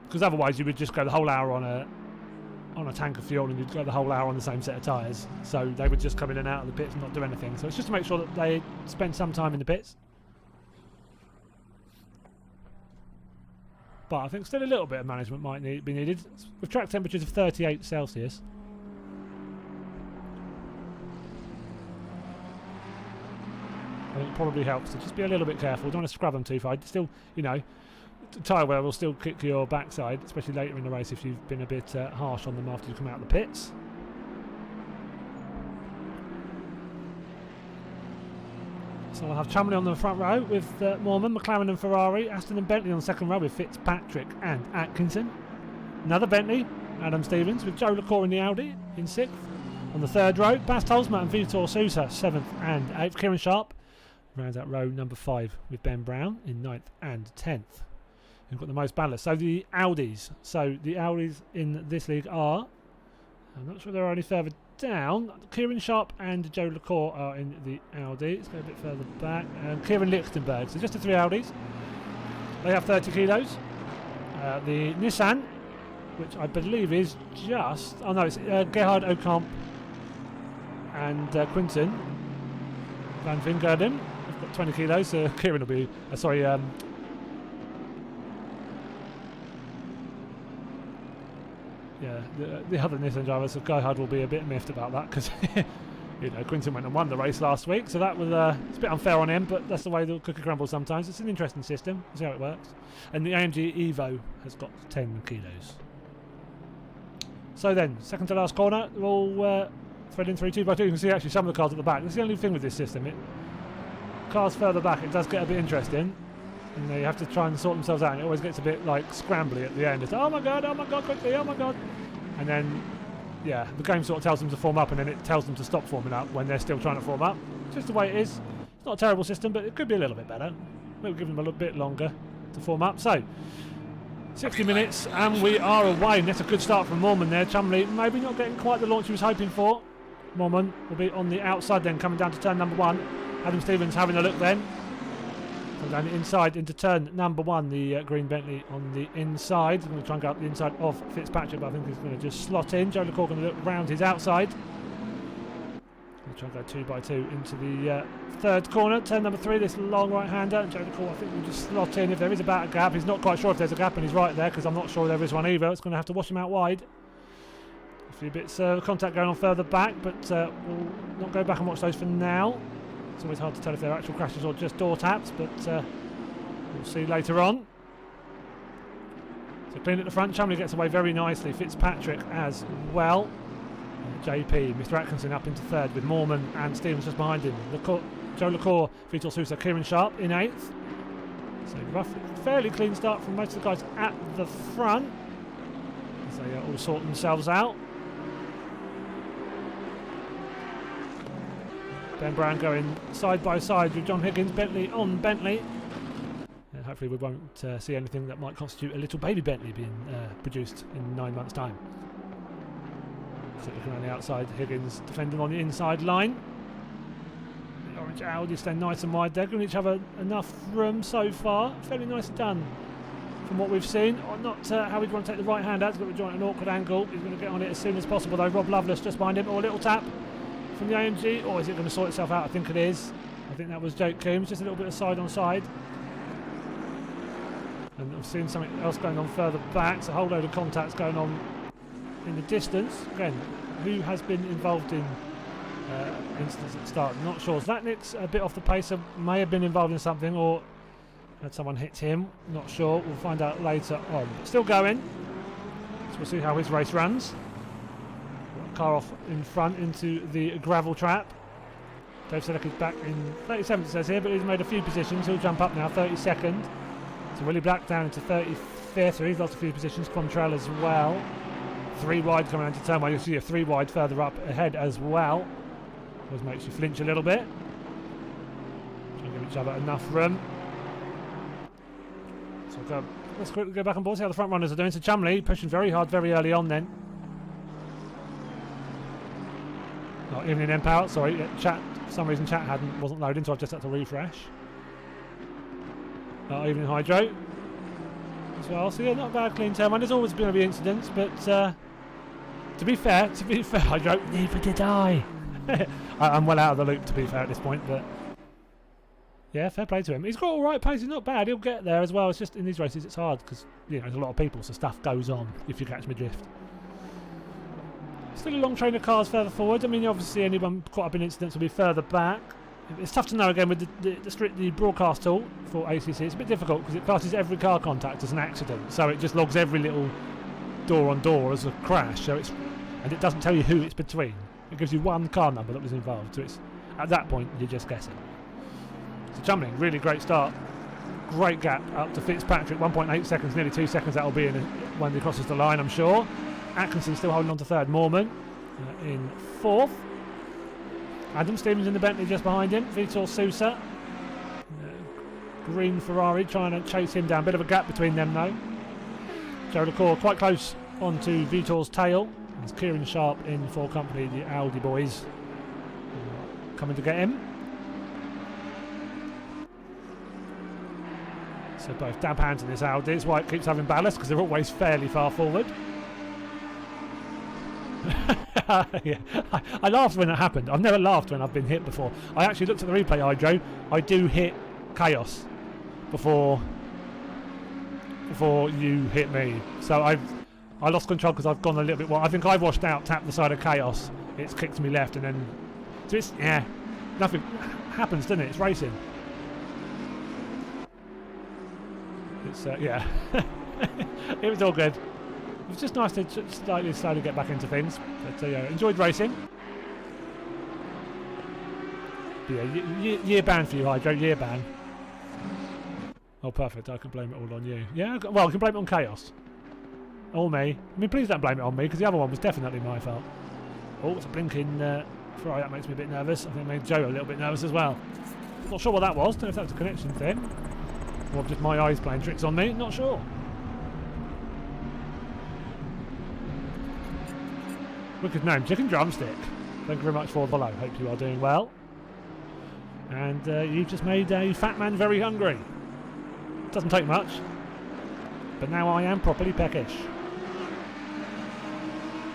A: Because otherwise you would just go the whole hour on a tank of fuel and you'd go the whole hour on the same set of tyres. So they would just come in and out of the pits and not do anything. So it's just to make sure that they spend some time in the pits. But I think still a little bit of management might be needed. With track temperatures of 38 Celsius. I think it probably helps to just be a little bit careful. Don't want to scrub them too far. Still, you know, tyre wear will still kick your backside, especially later in the race if you've been a bit harsh on them after you come out of the pits. So we'll have Chumley on the front row with Moorman, McLaren and Ferrari, Aston and Bentley on the second row with Fitzpatrick and Atkinson. Another Bentley, Adam Stevens, with Joe LaCour in the Audi in 6th. On the third row, Bas Tolsma and Vitor Sousa, 7th and 8th. Kieran Sharp rounds out row number 5 with Ben Brown in 9th and 10th. We've got the most ballast. So the Audis. So the Audis in this league are, I'm not sure there are any further down. Kieran Sharp and Joe LaCour are in the Audi. Let's go a bit further back. And Kieran Lichtenberg. So just the 3 Audis. They have 30 kilos. The Nissan, which I believe is just... Oh no, it's Gerhard Ocamp and Quinton Van Vingerden. They've got 20 kilos. So Kieran will be... yeah, the other Nissan drivers of Gerhard will be a bit miffed about that because you know, Quinton went and won the race last week, so that was it's a bit unfair on him, but that's the way the cookie crumbles sometimes. It's an interesting system. We'll see how it works. And the AMG Evo has got 10 kilos. So then, second to last corner, they're all threading through 2x2. You can see actually some of the cars at the back. That's the only thing with this system. Cars further back, it does get a bit interesting. And they have to try and sort themselves out, and it always gets a bit like scrambly at the end. It's oh my god, quickly, oh my god. And then, yeah, the game sort of tells them to form up, and then it tells them to stop forming up when they're still trying to form up. Just the way it is. It's not a terrible system, but it could be a little bit better. Maybe give them a little bit longer to form up. So, 60 minutes, and we are away. And that's a good start from Moorman there. Chumley maybe not getting quite the launch he was hoping for. Moorman will be on the outside then, coming down to turn number 1. Adam Stevens having a look then. Down the inside into turn number 1, the green Bentley on the inside. I'm going to try and go up the inside of Fitzpatrick, but I think he's going to just slot in. Joe LaCour going to look round his outside. Going to try and go 2x2 into the third corner. Turn number 3, this long right-hander. And Joe LaCour, I think, will just slot in if there is about a gap. He's not quite sure if there's a gap, and he's right there because I'm not sure there is one either. It's going to have to wash him out wide. A few bits of contact going on further back, but we'll not go back and watch those for now. It's always hard to tell if they're actual crashes or just door taps, but we'll see later on. So clean at the front. Chumley gets away very nicely. Fitzpatrick as well. JP, Mr. Atkinson up into 3rd with Moorman and Stevens just behind him. Joe LaCour, Vitor Sousa, Kieran Sharp in 8th. So roughly, fairly clean start from most of the guys at the front as they all sort themselves out. Ben Brown going side by side with John Higgins, Bentley on Bentley. And hopefully we won't see anything that might constitute a little baby Bentley being produced in 9 months' time. So looking on the outside, Higgins defending on the inside line. The orange Audi staying nice and wide there, giving each other enough room so far. Fairly nicely done from what we've seen. Or not how we'd want to take the right hand out. He's got to join at an awkward angle. He's going to get on it as soon as possible though. Rob Lovelace just behind him, or a little tap from the AMG, or is it going to sort itself out? I think it is. I think that was Jake Coombs, just a little bit of side on side. And I've seen something else going on further back, so a whole load of contacts going on in the distance. Again, who has been involved in incidents at the start? Not sure. Zlatnik's a bit off the pace, so may have been involved in something, or had someone hit him. Not sure. We'll find out later on. But still going. So we'll see how his race runs. Car off in front into the gravel trap. Dave Selleck is back in 37th, it says here, but he's made a few positions. He'll jump up now, 32nd. So Willie Black down into 35th. He's lost a few positions. Quantrell as well. 3 wide coming into turn 1. You'll see a 3 wide further up ahead as well. Always makes you flinch a little bit. Try and give each other enough room. So let's quickly go back and see how the front runners are doing. So Chumley pushing very hard very early on then. Not even in Empower, sorry, chat, for some reason chat wasn't loading, so I've just had to refresh. Even in Hydro as well, so yeah, not a bad clean turn 1. There's always going to be incidents, but to be fair, Hydro, neither did I. I'm well out of the loop to be fair at this point, but yeah, fair play to him. He's got all right pace, he's not bad, he'll get there as well. It's just in these races it's hard because there's a lot of people, so stuff goes on, if you catch my drift. Still a long train of cars further forward. I mean, obviously anyone caught up in incidents will be further back. It's tough to know again with the broadcast tool for ACC. It's a bit difficult because it classes every car contact as an accident, so it just logs every little door on door as a crash. So and it doesn't tell you who it's between. It gives you one car number that was involved. So it's at that point you're just guessing. So jumping, really great start. Great gap up to Fitzpatrick. 1.8 seconds, nearly 2 seconds. That will be in when he crosses the line, I'm sure. Atkinson still holding on to third. Moorman in fourth. Adam Stevens in the Bentley just behind him. Vitor Sousa. Green Ferrari trying to chase him down. Bit of a gap between them though. Joe Lecor quite close onto Vitor's tail. There's Kieran Sharp in for company, the Audi boys coming to get him. So both dab hands in this Audi. It's why it keeps having ballast, because they're always fairly far forward. Yeah, I laughed when it happened. I've never laughed when I've been hit before. I actually looked at the replay, Hydro. I do hit Chaos before you hit me. So I lost control because I've gone a little bit wide. I think I've washed out, tapped the side of Chaos. It's kicked me left, and then so it's nothing happens, doesn't it? It's racing. It's yeah. It was all good. It was just nice to slowly get back into things. But enjoyed racing. But yeah, year ban for you, Hydro. Year ban. Oh, perfect. I can blame it all on you. Yeah. Well, I can blame it on Chaos. Or me. I mean, please don't blame it on me, because the other one was definitely my fault. Oh, it's a blinking Ferrari. That makes me a bit nervous. I think it made Joe a little bit nervous as well. Not sure what that was. Don't know if that was a connection thing, or just my eyes playing tricks on me. Not sure. Wicked name, Chicken Drumstick. Thank you very much for the follow. Hope you are doing well. And you've just made a fat man very hungry. Doesn't take much, but now I am properly peckish.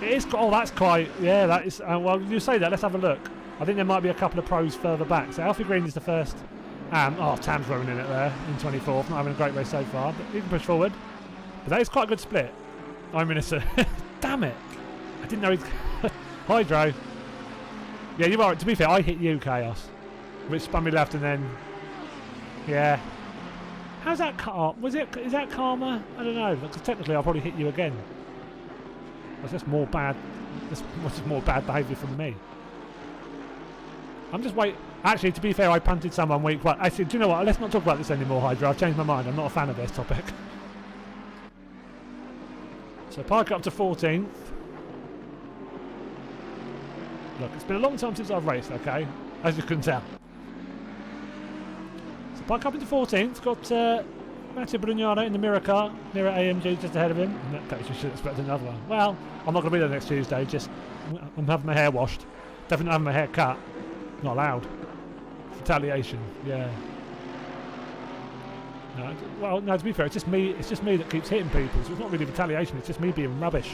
A: It is. Oh, that's quite. Yeah, that is. Well, you say that. Let's have a look. I think there might be a couple of pros further back. So Alfie Green is the first. Tam's ruining it there in 24th. Not having a great race so far, but he can push forward. But that is quite a good split. I'm in a. Damn it! I didn't know he's. Hydro. Yeah, you're right. To be fair, I hit you, Chaos, which spun me left, and then. Yeah. How's that cut up? Is that karma? I don't know. Because technically, I'll probably hit you again. That's just more bad. This was more bad behaviour from me. I'm just waiting. Actually, to be fair, I punted someone week one. Actually, do you know what? Let's not talk about this anymore, Hydra. I've changed my mind. I'm not a fan of this topic. So Park up to 14th. Look, it's been a long time since I've raced, okay? As you can tell. So Park up into 14th. Got Matteo Brugnano in the mirror car. Mirror AMG just ahead of him. In that case, you should expect another one. Well, I'm not going to be there next Tuesday. Just, I'm having my hair washed. Definitely having my hair cut. Not allowed. Retaliation. Yeah. No, well, no. To be fair, it's just me. It's just me that keeps hitting people. So it's not really retaliation. It's just me being rubbish.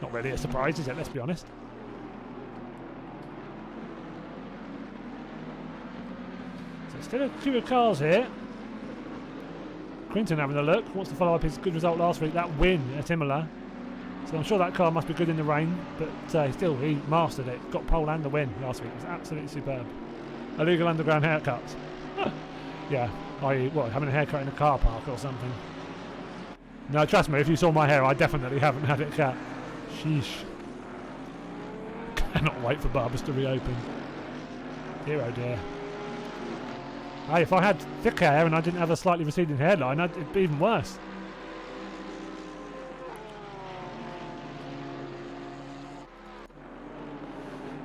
A: Not really a surprise, is it? Let's be honest. So still a few cars here. Quinton having a look. Wants to follow up his good result last week. That win at Imola. So I'm sure that car must be good in the rain, but still, he mastered it. Got pole and the win last week. It was absolutely superb. Illegal underground haircuts. Yeah, i.e. what, having a haircut in a car park or something. No, trust me, if you saw my hair, I definitely haven't had it cut. Sheesh. Cannot wait for barbers to reopen. Dear oh dear. Hey, if I had thick hair and I didn't have a slightly receding hairline, it'd be even worse.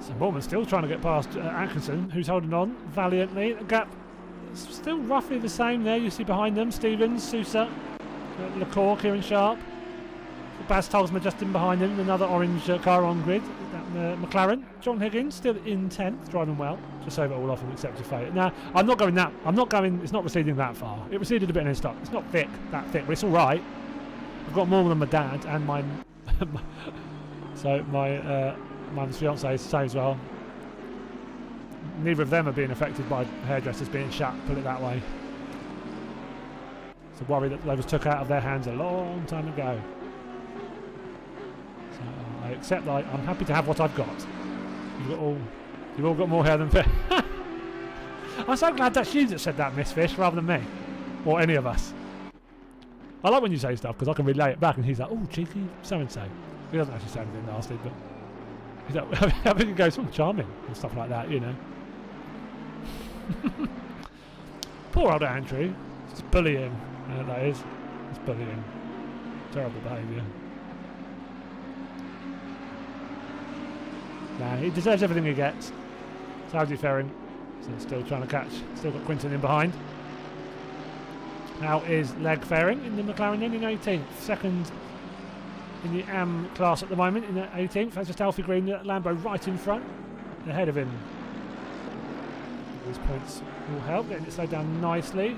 A: So Mormon's still trying to get past Atkinson, who's holding on valiantly. The gap still roughly the same there. You see behind them, Stevens, Sousa, Lecor, Kieran Sharp. Baz Tolsma just in behind him, another orange car on grid. McLaren. John Higgins still in 10th, driving well. Just save it all off and accept your fate. Now, I'm not going, it's not receding that far. It receded a bit in his stop. It's not that thick, but it's alright. I've got more than my dad and my so my fiance is the same as well. Neither of them are being affected by hairdressers being shut, put it that way. It's a worry that was took out of their hands a long time ago. So I accept that I'm happy to have what I've got. You've got all You've all got more hair than fish. I'm so glad that's you that said that, Miss Fish, rather than me. Or any of us. I like when you say stuff, because I can relay it back, and he's like, oh, cheeky so-and-so. He doesn't actually say anything nasty, but... He's like, I think he goes, oh, charming, and stuff like that, you know. Poor old Andrew. It's bullying. That is. It's bullying. Terrible behaviour. Nah, he deserves everything he gets. So how's he faring? So still trying to catch. Still got Quinton in behind. How is Leg faring in the McLaren then in 18th? Second in the AM class at the moment in the 18th. That's just Alfie Green, Lambo right in front. Ahead of him. These points will help. Getting it slowed down nicely.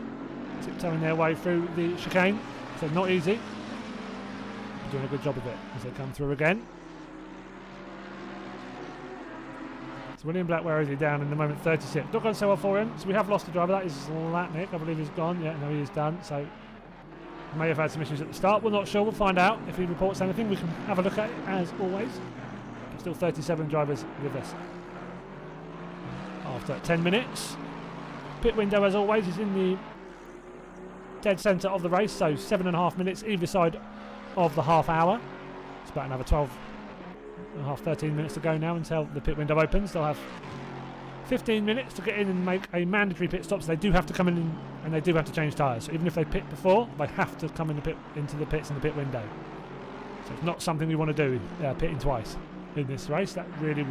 A: Tiptoeing their way through the chicane. So not easy. Doing a good job of it as they come through again. So William Black, where is he? Down in the moment, 36. Not gone so well for him. So we have lost a driver. That is Latnik. I believe he's gone. Yeah, no, he is done. So he may have had some issues at the start. We're not sure. We'll find out. If he reports anything, we can have a look at it as always. Still 37 drivers with us. After 10 minutes. Pit window, as always, is in the dead centre of the race. So 7.5 minutes either side of the half hour. It's about another 13 minutes to go now until the pit window opens. They'll have 15 minutes to get in and make a mandatory pit stop, so they do have to come in and they do have to change tyres. So even if they pit before, they have to come in into the pits in the pit window. So it's not something we want to do, pitting twice in this race. That really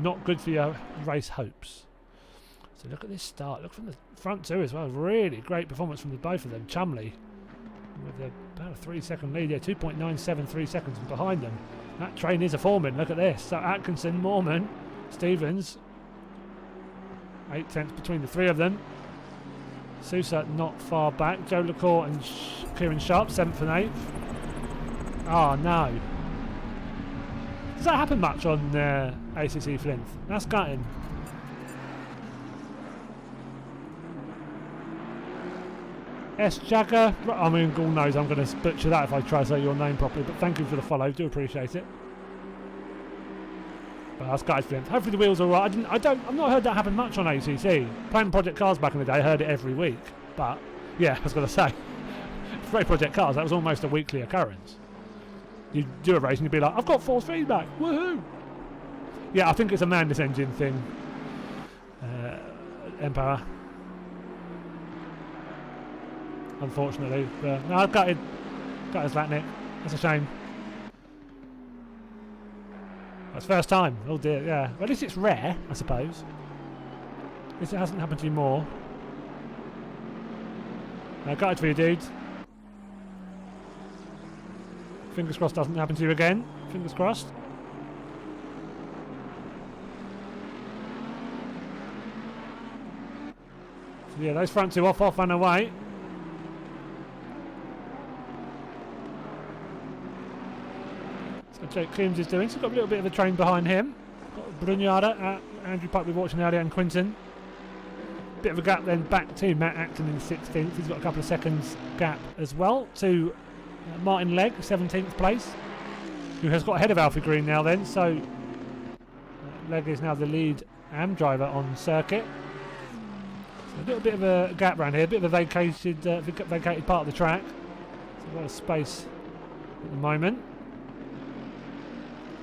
A: not good for your race hopes. So look at this start. Look from the front too as well. Really great performance from the both of them. Chumley with about a 3-second lead. Yeah, 2.973 seconds behind them. That train is a foreman. Look at this. So Atkinson, Moorman, Stevens. 8 tenths between the three of them. Sousa not far back. Joe LaCour and Kieran Sharp, 7th and 8th. Oh no. Does that happen much on ACC Flint? That's gutting. S. Jagger. I mean, God knows I'm going to butcher that if I try to say your name properly, but thank you for the follow. Do appreciate it. But that's Guys Flint. Hopefully the wheels are right. I've not heard that happen much on ACC. Playing Project Cars back in the day, I heard it every week. But yeah, I was going to say, for Project Cars, that was almost a weekly occurrence. You do a race and you'd be like, I've got force feedback. Woohoo! Yeah, I think it's a Mandis engine thing. Empower. Unfortunately, but no, I've got his Latnik. That's a shame. That's first time. Oh dear, yeah. Well, at least it's rare, I suppose. At least it hasn't happened to you more. Got it for you, dudes. Fingers crossed doesn't happen to you again. Fingers crossed. So yeah, those front two off and away. Jake Coombs is doing, so got a little bit of a train behind him. Got Brugnada, Andrew Pike we've watching earlier, and Quinton. Bit of a gap then back to Matt Acton in 16th. He's got a couple of seconds gap as well to Martin Legg, 17th place, who has got ahead of Alfie Green now then. So Legg is now the lead AM driver on circuit. So a little bit of a gap around here, a bit of a vacated part of the track. So a lot of space at the moment.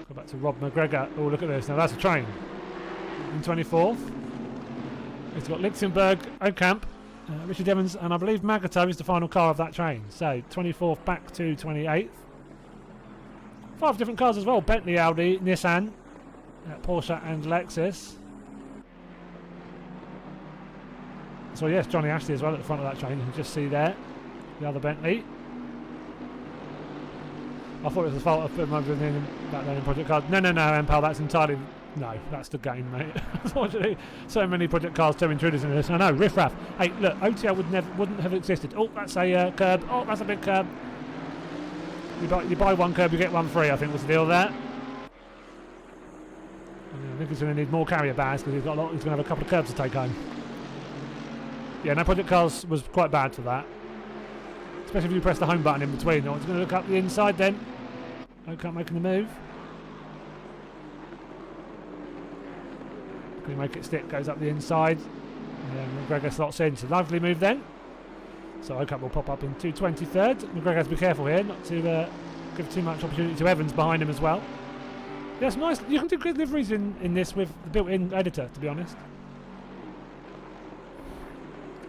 A: Go back to Rob McGregor. Oh, look at this. Now that's a train. In 24th. It's got Lichtenberg, Ocamp, Richard Evans, and I believe Magato is the final car of that train. So 24th back to 28th. 5 different cars as well. Bentley, Audi, Nissan, Porsche and Lexus. So yes, Johnny Ashley as well at the front of that train. You can just see there. The other Bentley. I thought it was the fault of putting my in back then in Project Cars. No, Empal, that's entirely... No, that's the game, mate. Unfortunately, so many Project Cars turn intruders into this. I know, riff-raff. Hey, look, OTL wouldn't have existed. Oh, that's a curb. Oh, that's a big curb. You buy one curb, you get one free, I think was the deal there. I think he's going to need more carrier bags because he's going to have a couple of curbs to take home. Yeah, no, Project Cars was quite bad for that. Especially if you press the home button in between. No one's going to look up the inside then. Ocamp making the move. Can he make it stick? Goes up the inside. McGregor slots in. So lovely move then. So Ocup will pop up in 223rd. McGregor has to be careful here not to give too much opportunity to Evans behind him as well. Yes, nice. You can do good liveries in this with the built-in editor, to be honest.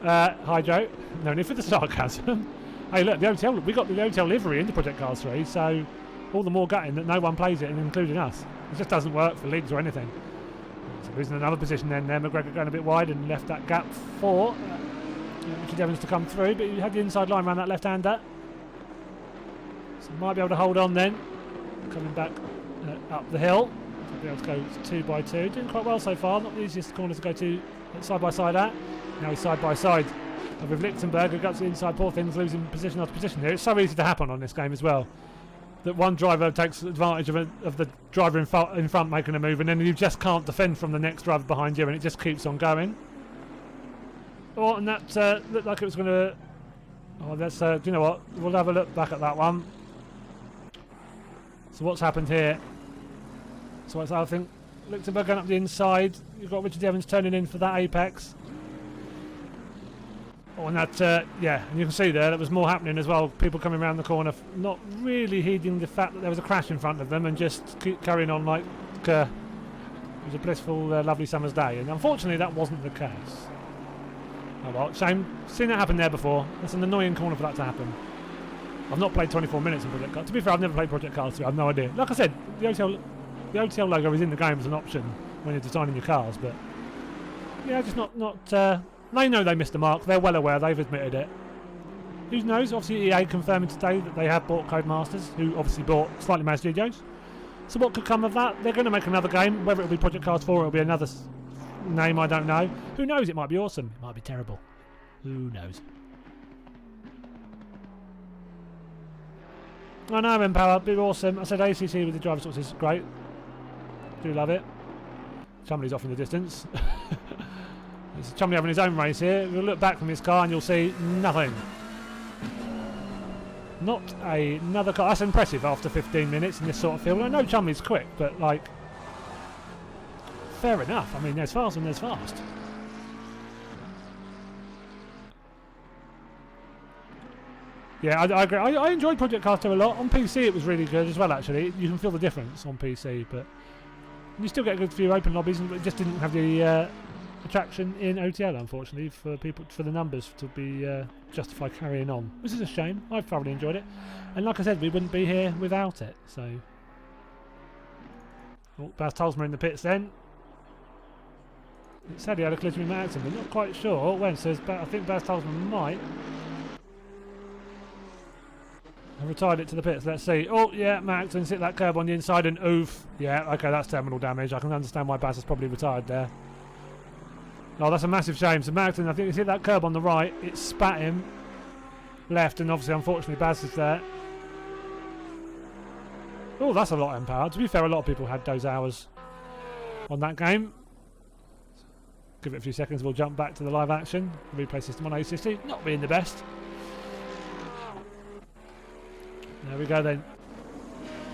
A: Hi Joe. No need for the sarcasm. Hey look, the OTL, we got the OTL livery into Project Cars 3, so all the more gutting that no one plays it, including us. It just doesn't work for leagues or anything. So losing another position then there. McGregor going a bit wide and left that gap for Richard Evans to come through, but he had the inside line around that left-hander. So might be able to hold on then. Coming back up the hill. So be able to go 2 by 2. Doing quite well so far. Not the easiest corner to go to side by side at. Now he's side by side with Lichtenberg, who got to the inside. Poor things losing position after position here. It's so easy to happen on this game as well. That one driver takes advantage of the driver in front making a move, and then you just can't defend from the next driver behind you, and it just keeps on going. Oh, and that looked like it was going to... Oh, that's... do you know what? We'll have a look back at that one. So what's happened here? So what's I think Lichtenberg going up the inside. You've got Richard Evans turning in for that apex. Oh, and that, yeah, and you can see there was more happening as well. People coming around the corner, not really heeding the fact that there was a crash in front of them, and just keep carrying on like it was a blissful, lovely summer's day. And unfortunately, that wasn't the case. Oh well, shame. Seen that happen there before. That's an annoying corner for that to happen. I've not played 24 minutes in Project Cars. To be fair, I've never played Project Cars 3. I have no idea. Like I said, the OTL logo is in the game as an option when you're designing your cars, but yeah, just not. They know they missed the mark. They're well aware. They've admitted it. Who knows? Obviously, EA confirming today that they have bought Codemasters, who obviously bought Slightly Mad Studios. So what could come of that? They're going to make another game. Whether it'll be Project Cars 4 or it'll be another name, I don't know. Who knows? It might be awesome. It might be terrible. Who knows? I know Empower, be awesome. I said ACC with the driver sorts is great. Do love it. Somebody's off in the distance. There's somebody having his own race here. We'll look back from his car and you'll see nothing. Not another car. That's impressive after 15 minutes in this sort of field. I know Chumley's quick, but like, fair enough. I mean, there's fast and there's fast. Yeah, I agree. I enjoyed Project Cars 2 a lot. On PC it was really good as well, actually. You can feel the difference on PC, but you still get a good few open lobbies, and it just didn't have the attraction in OTL, unfortunately, for people, for the numbers to be justify carrying on. Which is a shame. I thoroughly enjoyed it. And like I said, we wouldn't be here without it, so... Oh, Baz Tolsma in the pits then. It said he had a collision with Matt Axon, but not quite sure when, so I think Baz Tolsma might... I retired it to the pits. Let's see. Oh, yeah, Max hit that curb on the inside and oof. Yeah, okay, that's terminal damage. I can understand why Baz has probably retired there. Oh, that's a massive shame. So Max, I think he's hit that curb on the right. It spat him left, and obviously, unfortunately, Baz is there. Oh, that's a lot of empower. To be fair, a lot of people had those hours on that game. Give it a few seconds. We'll jump back to the live action. Replay system on ACC. Not being the best. There we go then.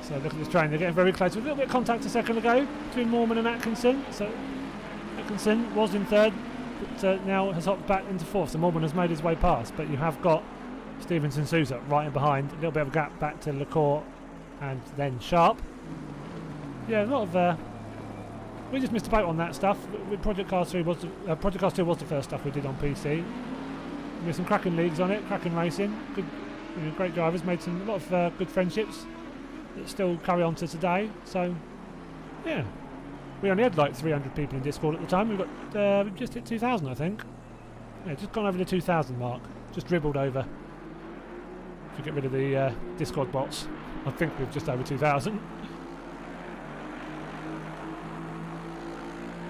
A: So look at this train, they're getting very close. A little bit of contact a second ago between Moorman and Atkinson. So Atkinson was in third, but now has hopped back into fourth. So Moorman has made his way past, but you have got Stevenson Sousa right in behind. A little bit of a gap back to LaCour and then Sharp. Yeah, a lot of... we just missed a boat on that stuff. Project Cars 3 was Project Cars 2 was the first stuff we did on PC. We had some cracking leagues on it, cracking racing. Good. Great drivers, made a lot of good friendships that still carry on to today. So, yeah, we only had like 300 people in Discord at the time. We've just hit 2,000, I think. Yeah, just gone over the 2,000 mark. Just dribbled over. If you get rid of the Discord bots, I think we're just over 2,000.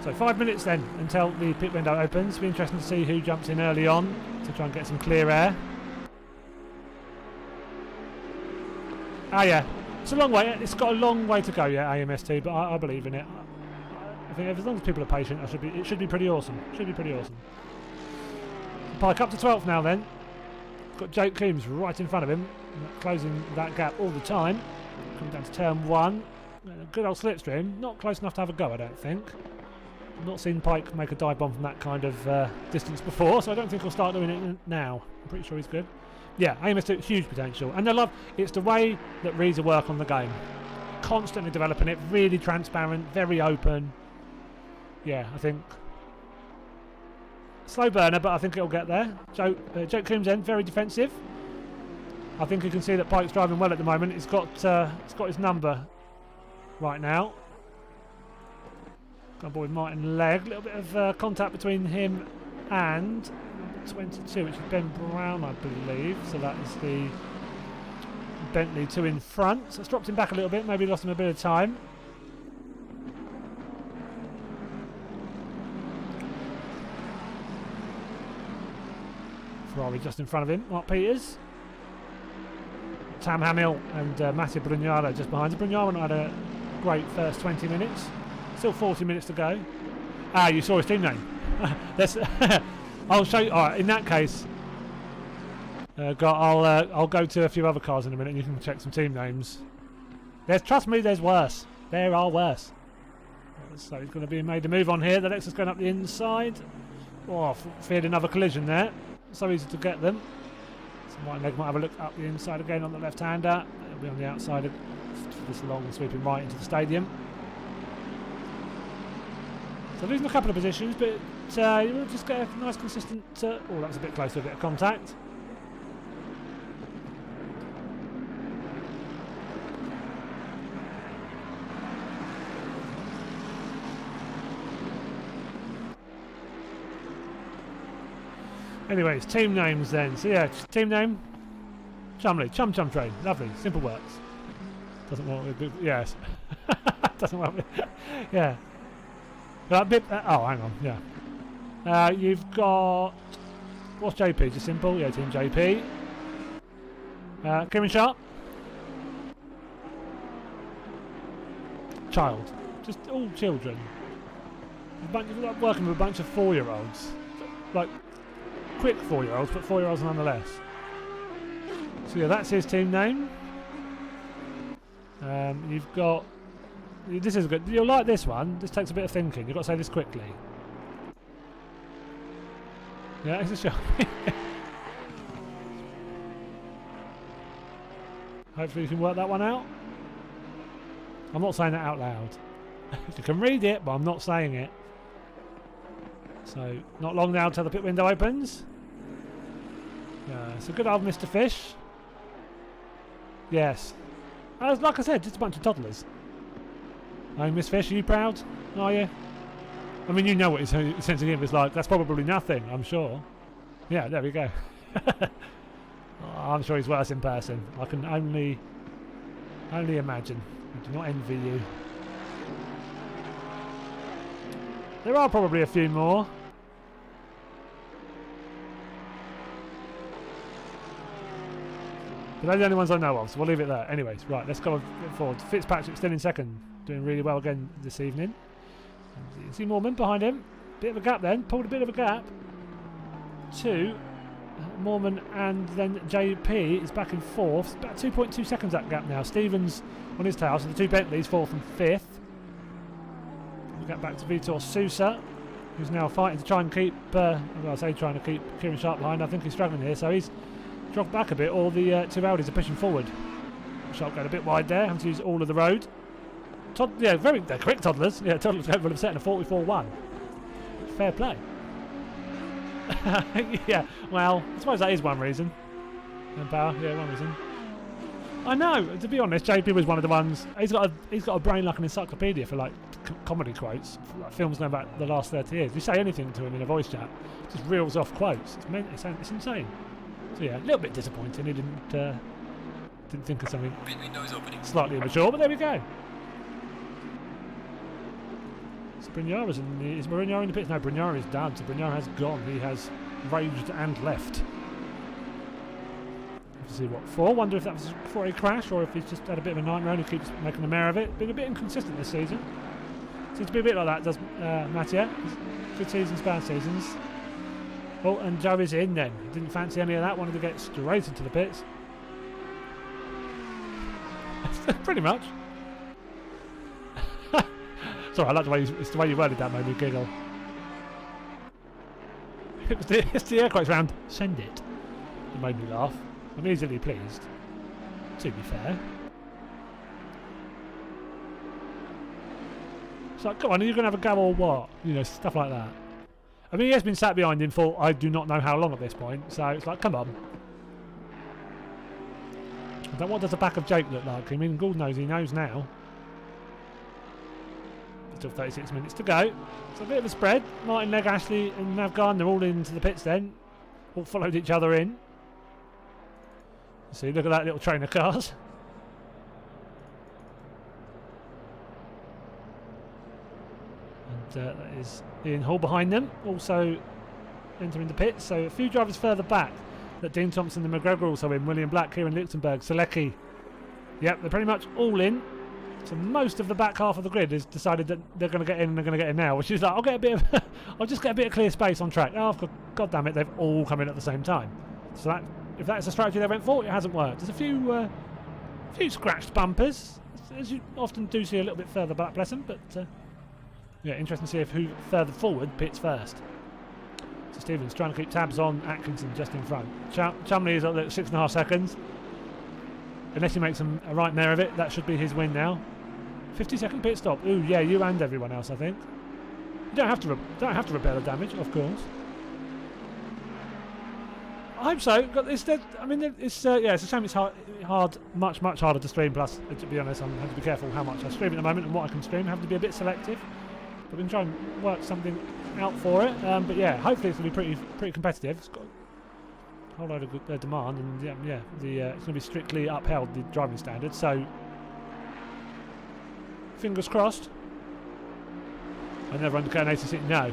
A: So 5 minutes then until the pit window opens. It'll be interesting to see who jumps in early on to try and get some clear air. Ah, yeah, it's a long way. It's got a long way to go yet, AMS2, but I believe in it. I think as long as people are patient, it should be pretty awesome. Should be pretty awesome. Pike up to 12th now then. Got Jake Coombs right in front of him, closing that gap all the time. Coming down to turn 1. Good old slipstream. Not close enough to have a go, I don't think. I've not seen Pike make a dive bomb from that kind of distance before, so I don't think he'll start doing it now. I'm pretty sure he's good. Yeah, Amos has huge potential, and it's the way that Riza work on the game. Constantly developing it, really transparent, very open. Yeah, I think slow burner, but I think it'll get there. Joe Coombs then very defensive. I think you can see that Pike's driving well at the moment. He's got his number right now. Got a boy Martin Legg. A little bit of contact between him and 22, which is Ben Brown, I believe. So that is the Bentley 2 in front. So it's dropped him back a little bit. Maybe lost him a bit of time. Ferrari just in front of him. Mark Peters. Tam Hamill and Mattia Brugnaro just behind. Brugnaro had a great first 20 minutes. Still 40 minutes to go. Ah, you saw his team name. I'll show you. All right, in that case, I'll go to a few other cars in a minute and you can check some team names. Trust me, there's worse. There are worse. So he's going to be made a move on here. The Lexus going up the inside. Oh, feared another collision there. So easy to get them. So Martin Legg might have a look up the inside again on the left-hander. It'll be on the outside of this long sweeping right into the stadium. So losing a couple of positions, but you'll just get a nice consistent... oh, that was a bit close to a bit of contact. Anyways, team names then. So yeah, team name, Chumley, Chum Train. Lovely, simple works. Doesn't work with... yes. Doesn't work with... yeah. Oh, hang on, yeah. You've got... what's JP? Just simple? Yeah, Team JP. Kieran Sharp. Child. Just all children. Working with a bunch of 4-year-olds. Like, quick 4-year-olds, but 4-year-olds nonetheless. So yeah, that's his team name. You've got... this is good. You'll like this one. This takes a bit of thinking. You've got to say this quickly. Yeah, it's a show. Hopefully you can work that one out. I'm not saying that out loud. You can read it, but I'm not saying it. So, not long now till the pit window opens. Yeah, it's a good old Mr. Fish. Yes. Like I said, just a bunch of toddlers. Hey, Miss Fish, are you proud? Are you? I mean, you know what his sense of humour is like. That's probably nothing, I'm sure. Yeah, there we go. Oh, I'm sure he's worse in person. I can only imagine. I do not envy you. There are probably a few more. But they're the only ones I know of, so we'll leave it there. Anyways, right, let's go forward. Fitzpatrick still in second. Doing really well again this evening. And you can see Mormon behind him. Bit of a gap then. Pulled a bit of a gap. To Mormon and then JP is back in fourth. About 2.2 seconds that gap now. Stevens on his tail. So the two Bentleys, fourth and fifth. We'll get back to Vitor Sousa, who's now fighting to try and keep... well, I say trying to keep Kieran Sharp behind. I think he's struggling here. So he's dropped back a bit. All the two Audis are pushing forward. Sharp going a bit wide there. Having to use all of the road. Yeah, they're quick toddlers. Yeah, toddlers capable of setting a 44-1. Fair play. Yeah, well, I suppose that is one reason. And power, yeah, one reason. I know. To be honest, JP was one of the ones. He's got a brain like an encyclopedia for like comedy quotes, for, like, films going about the last 30 years. You say anything to him in a voice chat, just reels off quotes. It's insane. So yeah, a little bit disappointing. He didn't think of something slightly immature, but there we go. Brugnaro is Brugnaro in the pits? No, Brugnaro is done. So Brugnaro has gone. He has raged and left. Have to see what for. Wonder if that was before a crash or if he's just had a bit of a nightmare and he keeps making the mare of it. Been a bit inconsistent this season. Seems to be a bit like that, does Mattia? Good seasons, bad seasons. Oh, and Joe is in then. Didn't fancy any of that. Wanted to get straight into the pits. Sorry, I like the way it's the way you worded that made me giggle. It's the air quotes round. Send it. It made me laugh. I'm easily pleased. To be fair. It's like, come on, are you going to have a go or what? You know, stuff like that. I mean, he has been sat behind him for I do not know how long at this point, so it's like, come on. But what does the back of Jake look like? I mean, God knows, he knows now. Still 36 minutes to go. It's a bit of a spread. Martin, Leg, Ashley and Navgarn, they're all into the pits then. All followed each other in. See, look at that little train of cars. And that is Ian Hall behind them, also entering the pits. So a few drivers further back. That Dean Thompson and McGregor also in. William Black, Kieran Lichtenberg, Selecki. Yep, they're pretty much all in. So most of the back half of the grid has decided that they're going to get in and they're going to get in now, which is like, I'll just get a bit of clear space on track. Oh, God damn it, they've all come in at the same time. So that, if that's a strategy they went for, it hasn't worked. There's a few scratched bumpers, as you often do see a little bit further back, bless them, but yeah, interesting to see if who further forward pits first. So Stevens trying to keep tabs on Atkinson just in front. Chumley is up there at 6.5 seconds. Unless he makes a right mare of it, that should be his win now. 50-second pit stop. Ooh, yeah, you and everyone else, I think. You don't have to repair the damage, of course. I hope so. I mean, it's yeah, it's a shame. It's hard, much harder to stream. Plus, to be honest, I'm having to be careful how much I stream at the moment and what I can stream. I have to be a bit selective. But we can try and work something out for it. But yeah, hopefully it's going to be pretty competitive. It's got a whole load of good, demand, and yeah, it's going to be strictly upheld, the driving standards. So fingers crossed. I never undercut an ACC. No.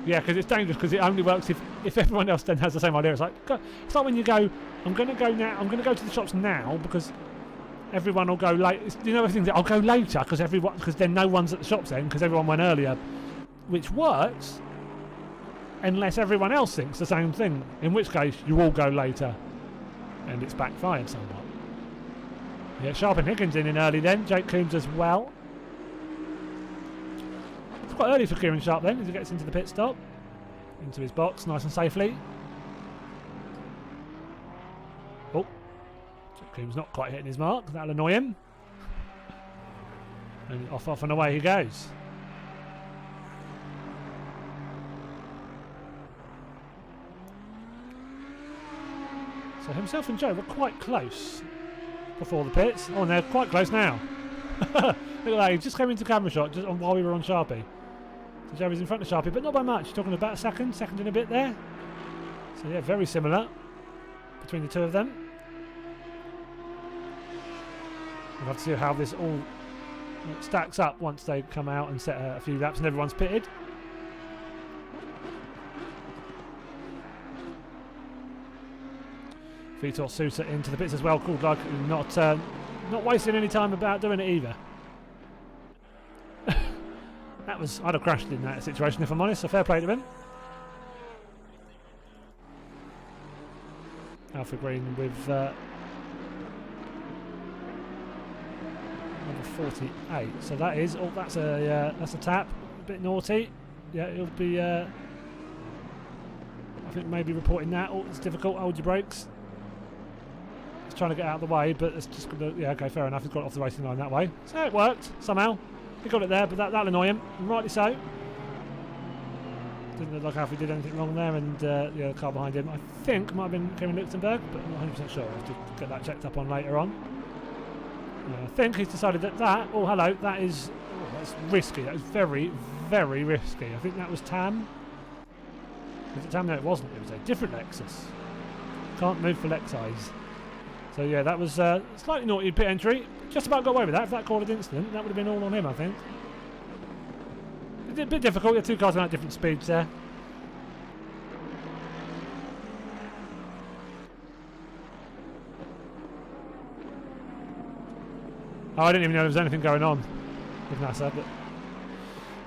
A: Yeah, because it's dangerous, because it only works if everyone else then has the same idea. It's like when you go, I'm going to go now, I'm going to go to the shops now because everyone will go late. You know, things that I'll go later because then no one's at the shops then because everyone went earlier, which works unless everyone else thinks the same thing, in which case you all go later and it's backfired somewhat. Yeah, Sharp and Higgins in early then, Jake Coombs as well. Quite early for Kieran Sharp then as he gets into the pit stop, into his box nice and safely. Oh, Coombs not quite hitting his mark, that'll annoy him. And off and away he goes. So himself and Joe were quite close before the pits. Oh, and they're quite close now. Look at that, he just came into camera shot just while we were on Sharpie. So Joey's in front of Sharpie, but not by much. Talking about a second and a bit there. So yeah, very similar between the two of them. We'll have to see how this all stacks up once they come out and set a few laps and everyone's pitted. Vitor Sousa into the pits as well, called like not wasting any time about doing it either. I'd have crashed in that situation if I'm honest, so fair play to him. Alpha Green with number 48. So that is that's a tap, a bit naughty. Yeah, it'll be I think maybe reporting that. Oh, it's difficult, hold your brakes. He's trying to get out of the way, but it's just gonna, yeah, okay, fair enough, he's got off the racing line that way. So it worked somehow. He got it there, but that'll annoy him, and rightly so. Didn't look like Alfie did anything wrong there, and yeah, the car behind him, I think, might have been Kieran Lichtenberg, but I'm not 100% sure. I'll have to get that checked up on later on. I think he's decided that oh, hello, that's risky. That was very, very risky. I think that was Tam. Was it Tam? No, it wasn't. It was a different Lexus. Can't move for Lexis. So yeah, that was slightly naughty pit entry. Just about got away with that. If that called an incident, that would have been all on him, I think. A bit difficult. The two cars went at different speeds there. Oh, I didn't even know there was anything going on with NASA, but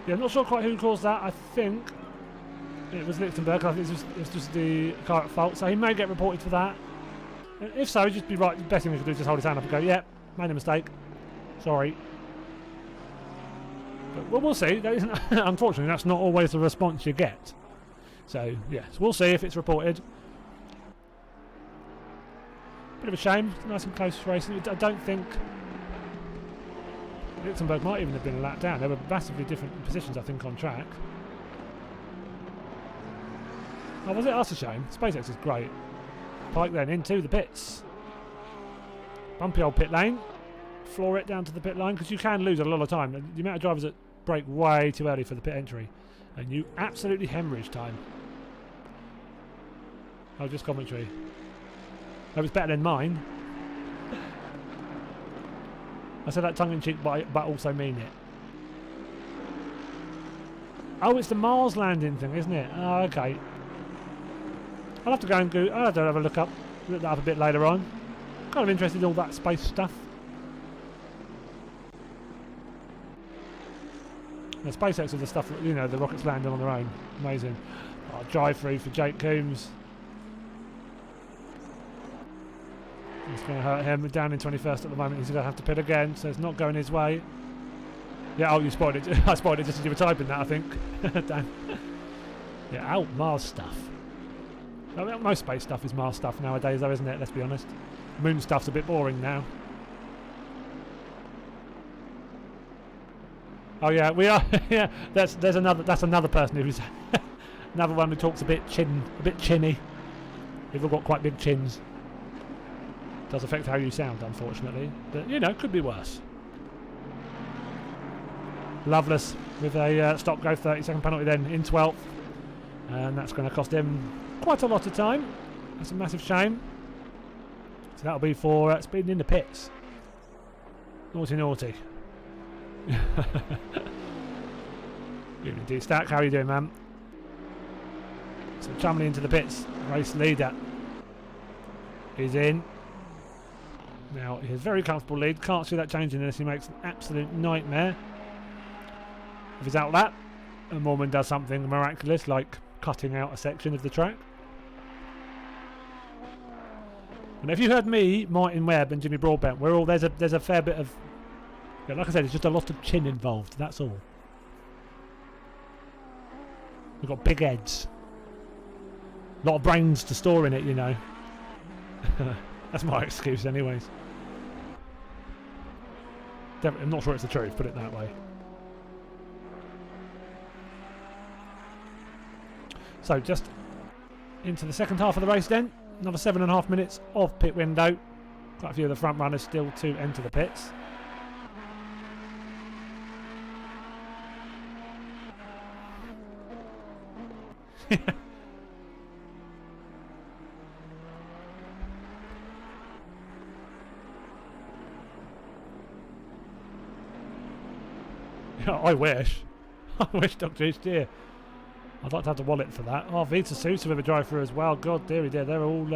A: yeah, I'm not sure quite who caused that. I think it was Lichtenberg. I think it was just the car at fault, so he may get reported for that. If so, just be right. The best thing we could do is just hold his hand up and go, "Yep, made a mistake. Sorry." But well, we'll see. That isn't, unfortunately, that's not always the response you get. So, yes, we'll see if it's reported. Bit of a shame. Nice and close racing. I don't think Luxembourg might even have been a lap down. They were massively different positions, I think, on track. Oh, was it? That's a shame. SpaceX is great. Pike then into the pits. Bumpy old pit lane. Floor it down to the pit line because you can lose a lot of time. The amount of drivers that brake way too early for the pit entry, and you absolutely hemorrhage time. Oh, just commentary. That was better than mine. I said that tongue-in-cheek, but also mean it. Oh, it's the Mars landing thing, isn't it? Oh, okay. I'll have to go and go. I'll have to have a look that up a bit later on. Kind of interested in all that space stuff. The SpaceX is the stuff that, you know, the rockets landing on their own. Amazing. Oh, drive through for Jake Coombs. It's going to hurt him. Down in 21st at the moment. He's going to have to pit again, so it's not going his way. Yeah, oh, you spoiled it. I spoiled it just as you were typing that, I think. Damn. Yeah, out Mars stuff. I mean, most space stuff is Mars stuff nowadays, though, isn't it? Let's be honest. Moon stuff's a bit boring now. Oh yeah, we are. Yeah, that's another person who's another one who talks a bit chinny. We've all got quite big chins. Does affect how you sound, unfortunately, but you know, could be worse. Loveless with a stop-go 30-second penalty then in 12th, and that's going to cost him quite a lot of time. That's a massive shame. So that'll be for speeding in the pits. Naughty, naughty. Unity Stack, how are you doing, man? So Chumley into the pits. Race leader is in. Now he has very comfortable lead. Can't see that changing unless he makes an absolute nightmare of his outlap. And Mormon does something miraculous, like cutting out a section of the track. And if you heard me, Martin Webb, and Jimmy Broadbent, we're all there's a fair bit of, yeah, like I said, it's just a lot of chin involved. That's all. We've got big heads, a lot of brains to store in it, you know. That's my excuse, anyways. I'm not sure it's the truth. Put it that way. So just into the second half of the race then. Another 7.5 minutes of pit window. Quite a few of the front runners still to enter the pits. I wish. I wish, Dr. East, I'd like to have the wallet for that. Oh, Vita Sousa with a drive-through as well. God, dearie dear. They're all,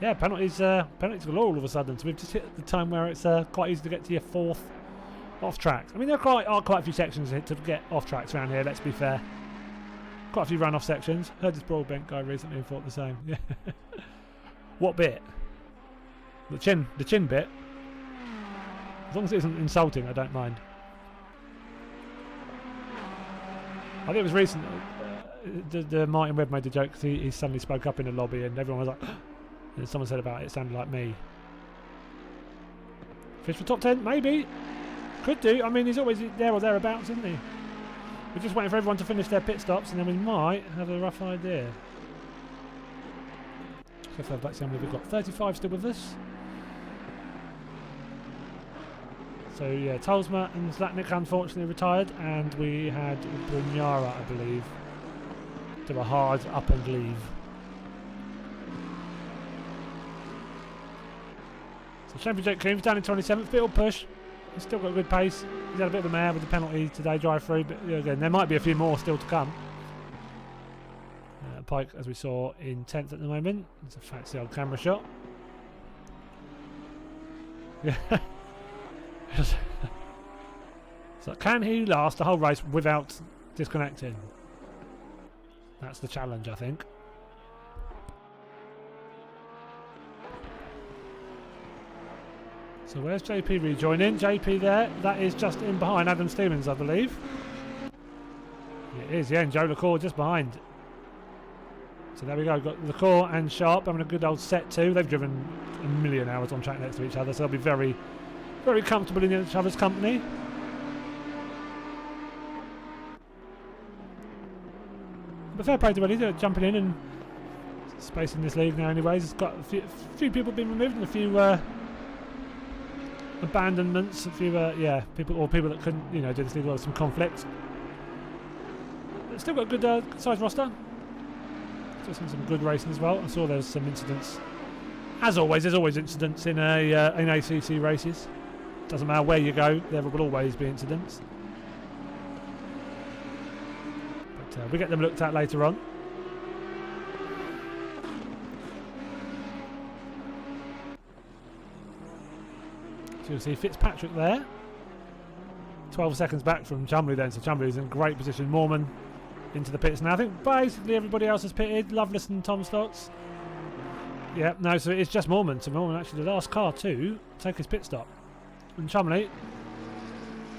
A: yeah, penalties penalties galore all of a sudden. So we've just hit the time where it's quite easy to get to your fourth off-track. I mean, there are quite a few sections to get off-tracks around here, let's be fair. Quite a few run-off sections. Heard this Broadbent guy recently and thought the same. Yeah. What bit? The chin bit? As long as it isn't insulting, I don't mind. I think it was recent. The Martin Webb made the joke because he suddenly spoke up in the lobby and everyone was like, and someone said about it sounded like me. Fish for top 10? Maybe. Could do. I mean, he's always there or thereabouts, isn't he? We're just waiting for everyone to finish their pit stops and then we might have a rough idea. So far, let's see how many we've got. 35 still with us. So yeah, Tolsma and Zlatnik unfortunately retired, and we had Bunyara, I believe, do a hard up and leave. So shame for Jake Coombs down in 27th, bit of push. He's still got a good pace. He's had a bit of a mare with the penalty today, drive through, but again, there might be a few more still to come. Pike, as we saw, in 10th at the moment. It's a fancy old camera shot. Yeah. So can he last the whole race without disconnecting? That's the challenge, I think. So where's JP rejoining? JP there. That is just in behind Adam Stevens, I believe. It is, yeah, and Joe LaCour just behind. So there we go. Got LaCour and Sharp having a good old set too. They've driven a million hours on track next to each other, so they'll be very, very comfortable in each other's company. But fair play to Eddie, they're jumping in and space in this league now anyways. It's got a few people being removed and a few abandonments, a few people that couldn't, you know, do this league well with some conflict. But still got a good size roster. Still seen some good racing as well. I saw there was some incidents. As always, there's always incidents in in ACC races. Doesn't matter where you go, there will always be incidents. But we get them looked at later on. So you'll see Fitzpatrick there. 12 seconds back from Chumley then, so Chumley's in great position. Moorman into the pits now. I think basically everybody else has pitted. Loveless and Tom Stocks. Yeah, no, so it's just Moorman. So Moorman actually the last car to take his pit stop. And Chumley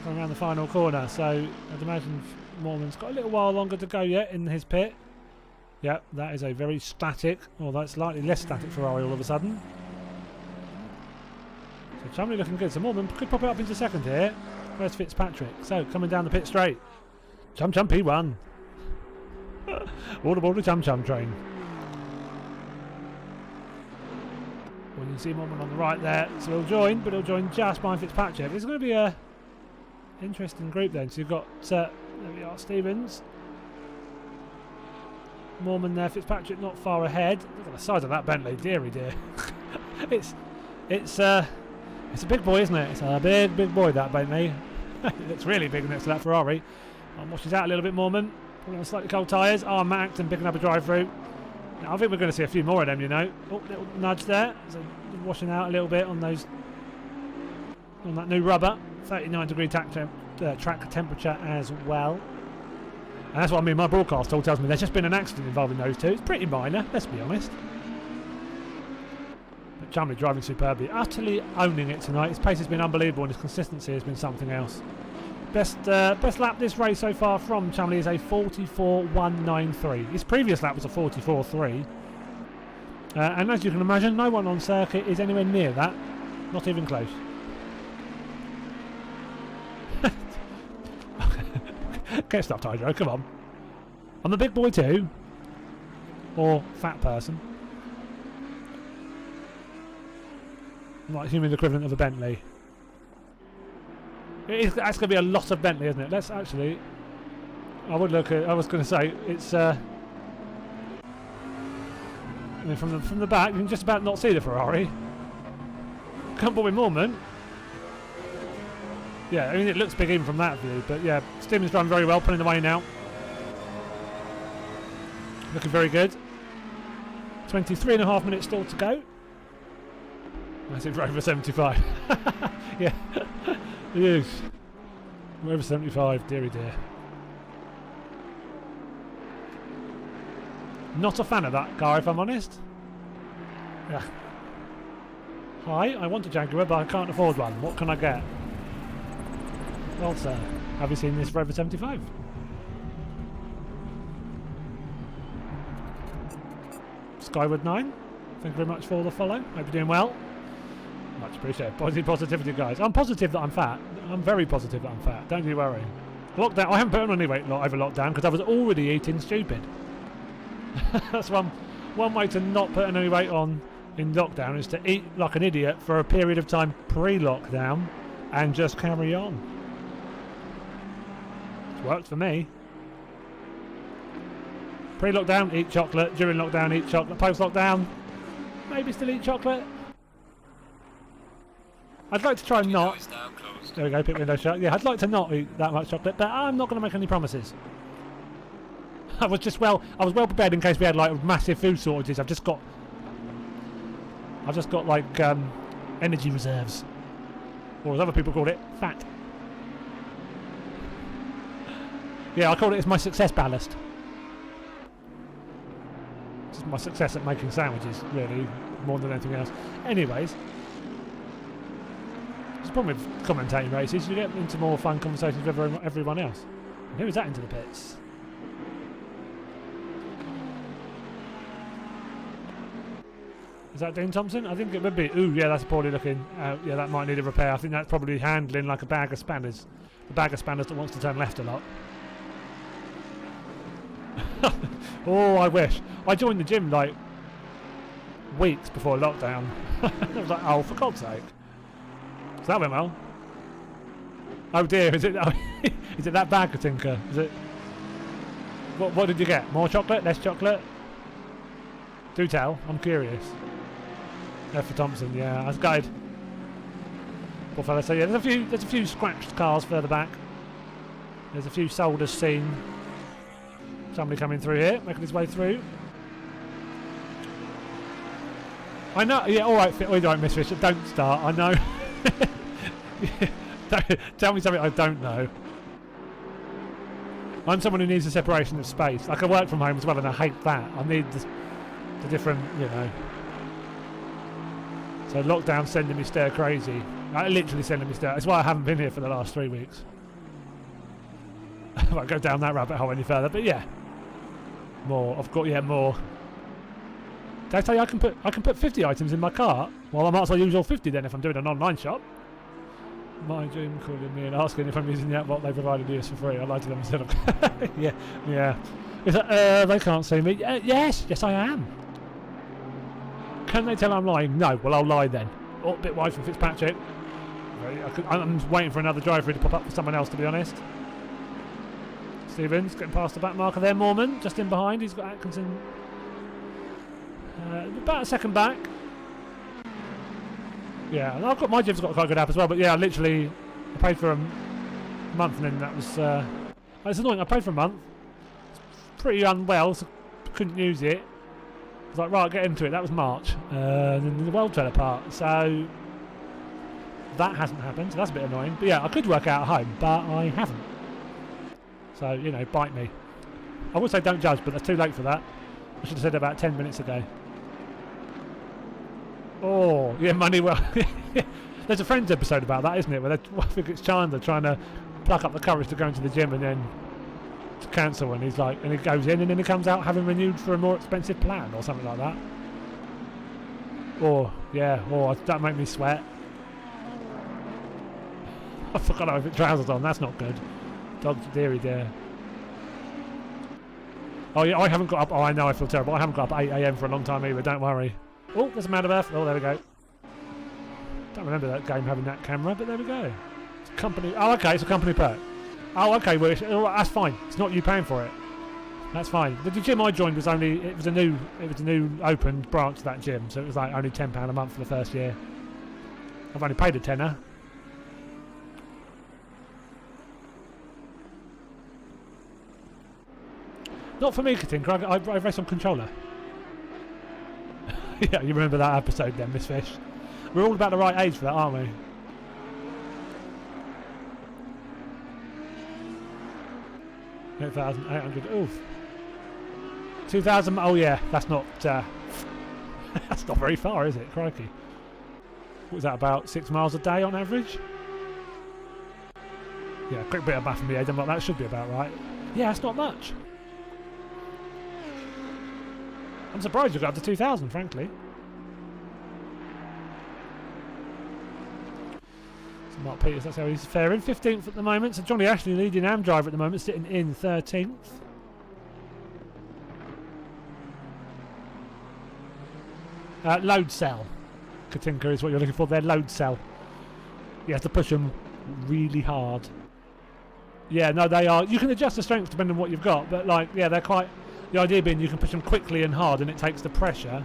A: going around the final corner. So I'd imagine Moorman's got a little while longer to go yet in his pit. Yep, that is a very static, or that's slightly less static Ferrari all of a sudden. So Chumley looking good. So Moorman could pop it up into second here. Where's Fitzpatrick? So coming down the pit straight. Chum Chum P1. All aboard the Chum Chum train. Well, you can see Moorman on the right there. So he'll join, but he'll join just behind Fitzpatrick. It's going to be a interesting group then. So you've got there we are, Stevens, Moorman there, Fitzpatrick not far ahead. Look at the size of that Bentley, dearie dear. It's a big boy, isn't it? It's a big boy, that Bentley. It looks really big next to that Ferrari. Washes out a little bit, Moorman. Putting on slightly cold tyres. Matt Acton picking up a drive through. Now, I think we're going to see a few more of them, you know. Oh, little nudge there. So washing out a little bit on those, on that new rubber. 39-degree track temperature as well. And that's what I mean. My broadcast all tells me there's just been an accident involving those two. It's pretty minor, let's be honest. But Chumley driving superbly, utterly owning it tonight. His pace has been unbelievable and his consistency has been something else. Best lap this race so far from Chumley is a 44.193. His previous lap was a 44.3. And as you can imagine, no one on circuit is anywhere near that. Not even close. Get stuffed, Hydro, come on. I'm the big boy too. Or fat person. I'm like human equivalent of a Bentley. That's going to be a lot of Bentley, isn't it? Let's actually... I would look at... I was going to say, it's... I mean, from the back, you can just about not see the Ferrari. Comfortable with Moorman. Yeah, I mean, it looks big even from that view, but yeah, Stevens driving very well, pulling away now. Looking very good. 23.5 minutes still to go. That's it, over 75. Yeah, it is. We're over 75, dearie dear. Not a fan of that car, if I'm honest. Yeah. Hi, I want a Jaguar, but I can't afford one. What can I get? Well, sir, have you seen this for over 75? Skyward 9, thank you very much for the follow. Hope you're doing well. Much appreciated. Positivity, guys. I'm positive that I'm fat. I'm very positive that I'm fat. Don't you worry. Lockdown. I haven't put on any weight over lockdown because I was already eating stupid. That's one way to not put any weight on in lockdown is to eat like an idiot for a period of time pre-lockdown and just carry on. It's worked for me. Pre-lockdown, eat chocolate. During lockdown, eat chocolate. Post-lockdown, maybe still eat chocolate. I'd like to try and not. There we go, pit window shut. Yeah, I'd like to not eat that much chocolate, but I'm not going to make any promises. I was well prepared in case we had like massive food shortages. I've just got like energy reserves, or as other people call it, fat. Yeah, I call it, it's my success ballast. It's my success at making sandwiches, really, more than anything else. Anyways, problem with commentating races. You get into more fun conversations with everyone else. And who is that into the pits? Is that Dean Thompson? I think it would be. Ooh, yeah, that's poorly looking. Yeah, that might need a repair. I think that's probably handling like a bag of spanners. The bag of spanners that wants to turn left a lot. Oh, I wish. I joined the gym like weeks before lockdown. I was like, oh, for God's sake. So that went well. Oh dear, is it is it that bag of Tinker? Is it? What did you get? More chocolate? Less chocolate? Do tell, I'm curious. F for Thompson, yeah, I was gutted. Poor fella. So yeah, there's a few scratched cars further back. There's a few solders seen. Somebody coming through here, making his way through. I know, yeah, alright, Miss Fisher, don't start, I know. Tell me something I don't know. I'm someone who needs a separation of space. Like, I work from home as well and I hate that. I need the different, you know. So lockdown's sending me stir crazy. Like, literally sending me stir. That's why I haven't been here for the last 3 weeks. I won't go down that rabbit hole any further, but yeah. More. I've got, yeah, more. Did I tell you I can put 50 items in my cart? Well, I might as well use all 50 then if I'm doing an online shop. My dream calling me and asking if I'm using the app what they provided us for free. I lied to them instead of yeah. Is that, they can't see me. Yes I am. Can they tell I'm lying? No. Well, I'll lie then. Oh, a bit wide from Fitzpatrick. I'm waiting for another driver to pop up for someone else, to be honest. Stevens getting past the back marker there. Mormon just in behind. He's got Atkinson about a second back. Yeah, and I've got my gym's got quite a good app as well. But yeah, literally, I paid for a month, and then that was. It's annoying. I paid for a month. It's pretty unwell, so couldn't use it. I was like, right, get into it. That was March, and then the world fell apart. So that hasn't happened. So that's a bit annoying. But yeah, I could work out at home, but I haven't. So, you know, bite me. I would say don't judge, but that's too late for that. I should have said it about 10 minutes ago. Oh, yeah, money well. There's a Friends episode about that, isn't it? Where I think it's Chandler trying to pluck up the courage to go into the gym and then to cancel. And he's like, and he goes in and then he comes out having renewed for a more expensive plan or something like that. Or, yeah, that make me sweat. I forgot I put trousers on, that's not good. Dog's deary dear. Oh yeah, I haven't got up. Oh, I know I feel terrible. I haven't got up at 8 AM for a long time either. Don't worry. Oh, there's a man of earth. Oh, there we go. Don't remember that game having that camera, but there we go. It's a company. Oh, okay, it's a company perk. Oh, okay. Well, that's fine. It's not you paying for it. That's fine. The gym I joined was only. It was a new open branch of that gym, so it was like only £10 a month for the first year. I've only paid a tenner. Not for me, Katinka. I race on controller. Yeah, you remember that episode then, Miss Fish? We're all about the right age for that, aren't we? $8,800. Oof. 2,000. Oh yeah, that's not. That's not very far, is it? Crikey. What was that? About 6 miles a day on average? Yeah, quick bit of math from the age. I'm like, that should be about right. Yeah, that's not much. I'm surprised you got up to 2,000, frankly. So Mark Peters, that's how he's faring. 15th at the moment. So Johnny Ashley, leading AM driver at the moment, sitting in 13th. Load cell. Katinka is what you're looking for there. Load cell. You have to push them really hard. Yeah, no, they are. You can adjust the strength depending on what you've got, but like, yeah, they're quite. The idea being you can push them quickly and hard and it takes the pressure,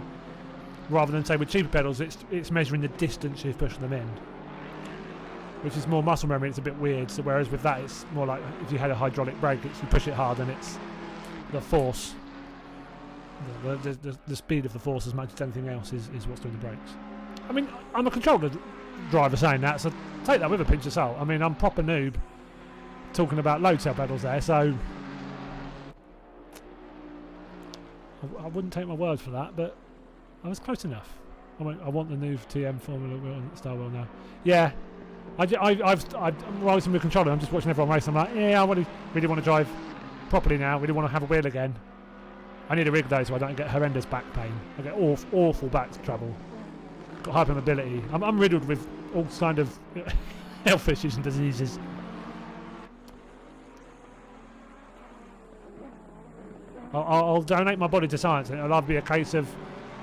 A: rather than say with cheaper pedals it's measuring the distance you've pushed them in, which is more muscle memory. It's a bit weird. So whereas with that it's more like if you had a hydraulic brake, it's you push it hard and it's the force, the speed of the force as much as anything else is what's doing the brakes. I mean, I'm a controller driver saying that, so take that with a pinch of salt. I mean, I'm proper noob talking about load cell pedals there, so I wouldn't take my word for that, but I was close enough. I want the new TM Formula Wheel on Star Wheel now. Yeah, I'm rising with controller. I'm just watching everyone race. I'm like, yeah, I really want to drive properly now. Really want to have a wheel again. I need a rig though, so I don't get horrendous back pain. I get awful back trouble. Got hypermobility. I'm riddled with all kind of health issues and diseases. I'll donate my body to science, and it'll either be a case of,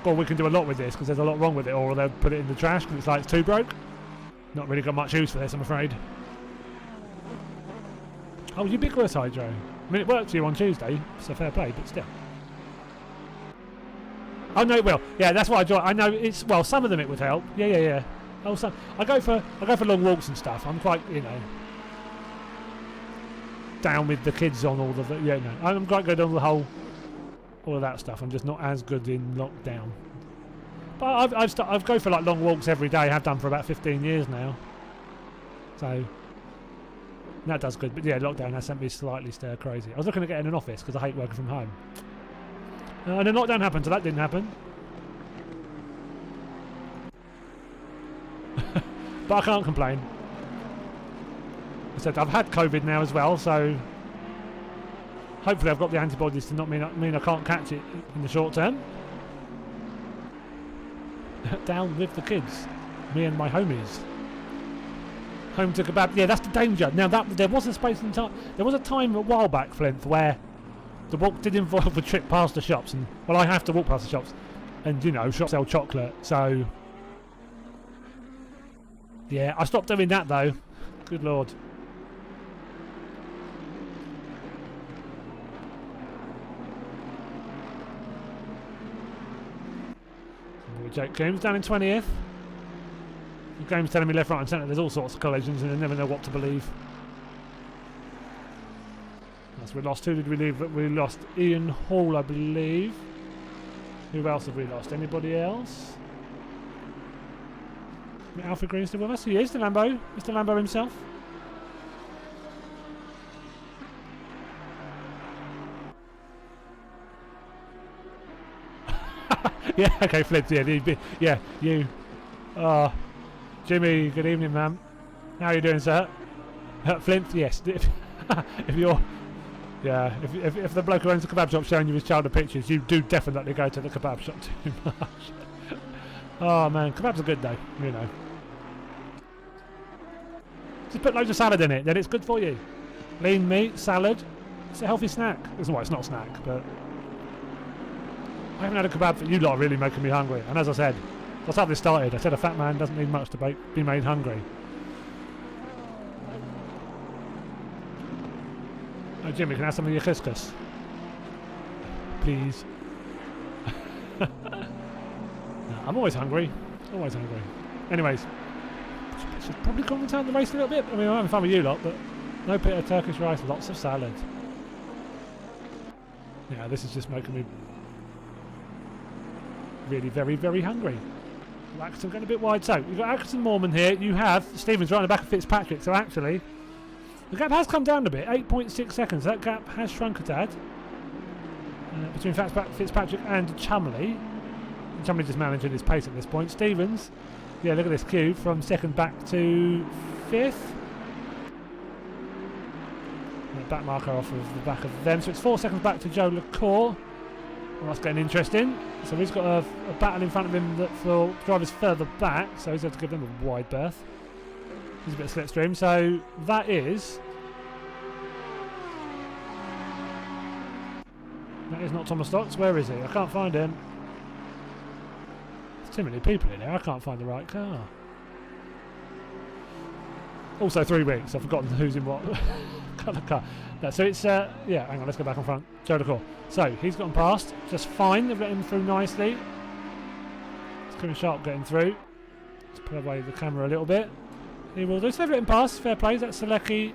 A: well, we can do a lot with this because there's a lot wrong with it, or they'll put it in the trash because it's like it's too broke. Not really got much use for this, I'm afraid. Oh, ubiquitous hydro. I mean, it worked for you on Tuesday, so fair play, but still. Oh no, it will. Yeah, that's what I do. I know it's, well, some of them it would help. Yeah. Oh, some. I go for long walks and stuff. I'm quite, down with the kids on all of the. Yeah, no, I'm quite good on the whole, all of that stuff. I'm just not as good in lockdown. But I've go for like long walks every day. Have done for about 15 years now. So that does good. But yeah, lockdown has sent me slightly stir crazy. I was looking at getting an office because I hate working from home. And then lockdown happened, so that didn't happen. But I can't complain. I said I've had COVID now as well, so hopefully I've got the antibodies to not mean I can't catch it in the short term. Down with the kids, me and my homies. Home to kebab. Yeah, that's the danger. Now there was a space in time. There was a time a while back, Flint, where the walk did involve a trip past the shops, and well, I have to walk past the shops, and shops sell chocolate, so yeah, I stopped doing that though. Good lord. Jake Coombs down in 20th. The game's telling me left, right and centre there's all sorts of collisions and I never know what to believe. That's we lost. Who did we leave? We lost Ian Hall, I believe. Who else have we lost? Anybody else? Alfred Green still with us? He is, the Lambo. Mr. Lambo himself. Yeah, okay, Flint, yeah, you. Jimmy, good evening, ma'am. How are you doing, sir? Flint, yes. If you're... Yeah, if the bloke who owns the kebab shop showing you his childhood pictures, you do definitely go to the kebab shop too much. Oh, man, kebabs are good, though, Just put loads of salad in it, then it's good for you. Lean meat, salad. It's a healthy snack. Well, it's not a snack, but... I haven't had a kebab, but you lot are really making me hungry. And as I said, that's how this started. I said a fat man doesn't need much to be made hungry. Oh, Jimmy, can I have some of your couscous? Please. No, I'm always hungry. Always hungry. Anyways, should probably commentate on the race a little bit. I mean, I'm having fun with you lot, but no bit of Turkish rice, lots of salad. Yeah, this is just making me really very, very hungry. Atkinson getting a bit wide. So, you've got Atkinson Mormon here. You have Stevens right on the back of Fitzpatrick. So, actually, the gap has come down a bit. 8.6 seconds. That gap has shrunk a tad. Between Fitzpatrick and Chumley. Chumley just managing his pace at this point. Stevens, yeah, look at this queue from second back to fifth. Back marker off of the back of them. So, it's 4 seconds back to Joe LaCour. Well, that's getting interesting. So he's got a battle in front of him that for drivers further back, so he's got to give them a wide berth. He's a bit of slipstream, so that is not Thomas Stocks. Where is he? I can't find him. There's too many people in here. I can't find the right car. Also 3 weeks. I've forgotten who's in what colour car. No, so it's yeah. Hang on. Let's go back on front. Joe LaCour. So he's gotten past just fine. They've let him through nicely. It's Kevin Sharp getting through. Let's put away the camera a little bit. He will do. So they've let him past. Fair play. That's Selecki.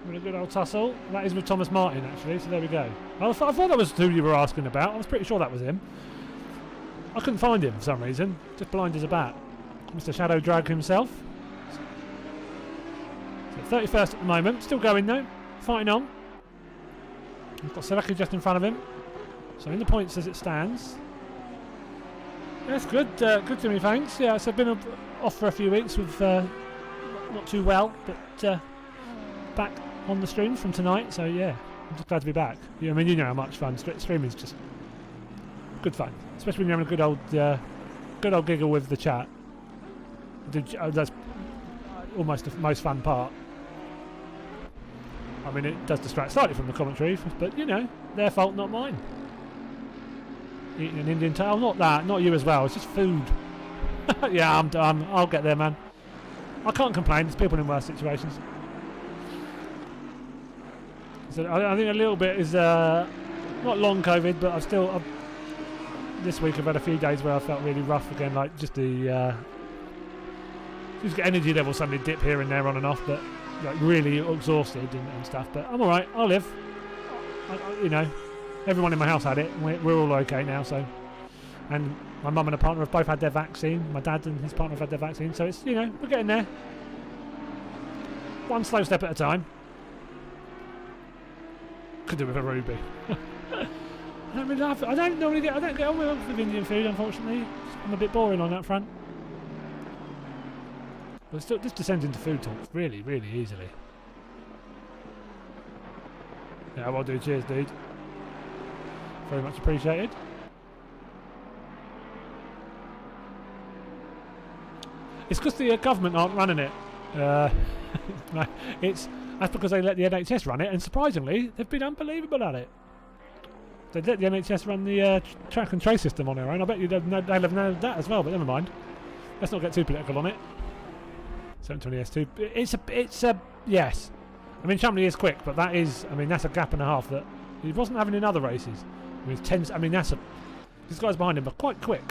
A: With a good old tussle. That is with Thomas Martin actually. So there we go. I thought that was who you were asking about. I was pretty sure that was him. I couldn't find him for some reason. Just blind as a bat. Mr. Shadow Drag himself. So 31st at the moment. Still going though. Fighting on. We've got Selecki just in front of him. So in the points as it stands. That's good. Good to me, thanks. Yeah, so I've been off for a few weeks with not too well, but back on the stream from tonight. So yeah, I'm just glad to be back. Yeah, I mean, you know how much fun streaming is. Just good fun, especially when you're having a good old giggle with the chat. That's almost the most fun part. I mean, it does distract slightly from the commentary, but you know, their fault, not mine. Eating an Indian tail, not you as well. It's just food. Yeah, I'm done. I'll get there, man. I can't complain. There's people in worse situations. So I think a little bit is not long COVID, but this week I've had a few days where I felt really rough again, like just the just get energy levels suddenly dip here and there on and off, but like really exhausted and stuff. But I'm all right. I'll live. You know. Everyone in my house had it. We're all okay now. So, and my mum and her partner have both had their vaccine. My dad and his partner have had their vaccine. So it's, you know, we're getting there. One slow step at a time. Could do with a ruby. I don't get on with Indian food, unfortunately. I'm a bit boring on that front. But still, this descends into food talk really, really easily. Yeah, well do. Cheers, dude. Very much appreciated. It's because the government aren't running it. No, that's because they let the NHS run it, and surprisingly, they've been unbelievable at it. They let the NHS run the track and trace system on their own. I bet you they'll have known that as well, but never mind. Let's not get too political on it. 720S2. It's a yes. I mean, Chamonix is quick, but that is, I mean, that's a gap and a half that he wasn't having in other races. I mean, these guys behind him are quite quick.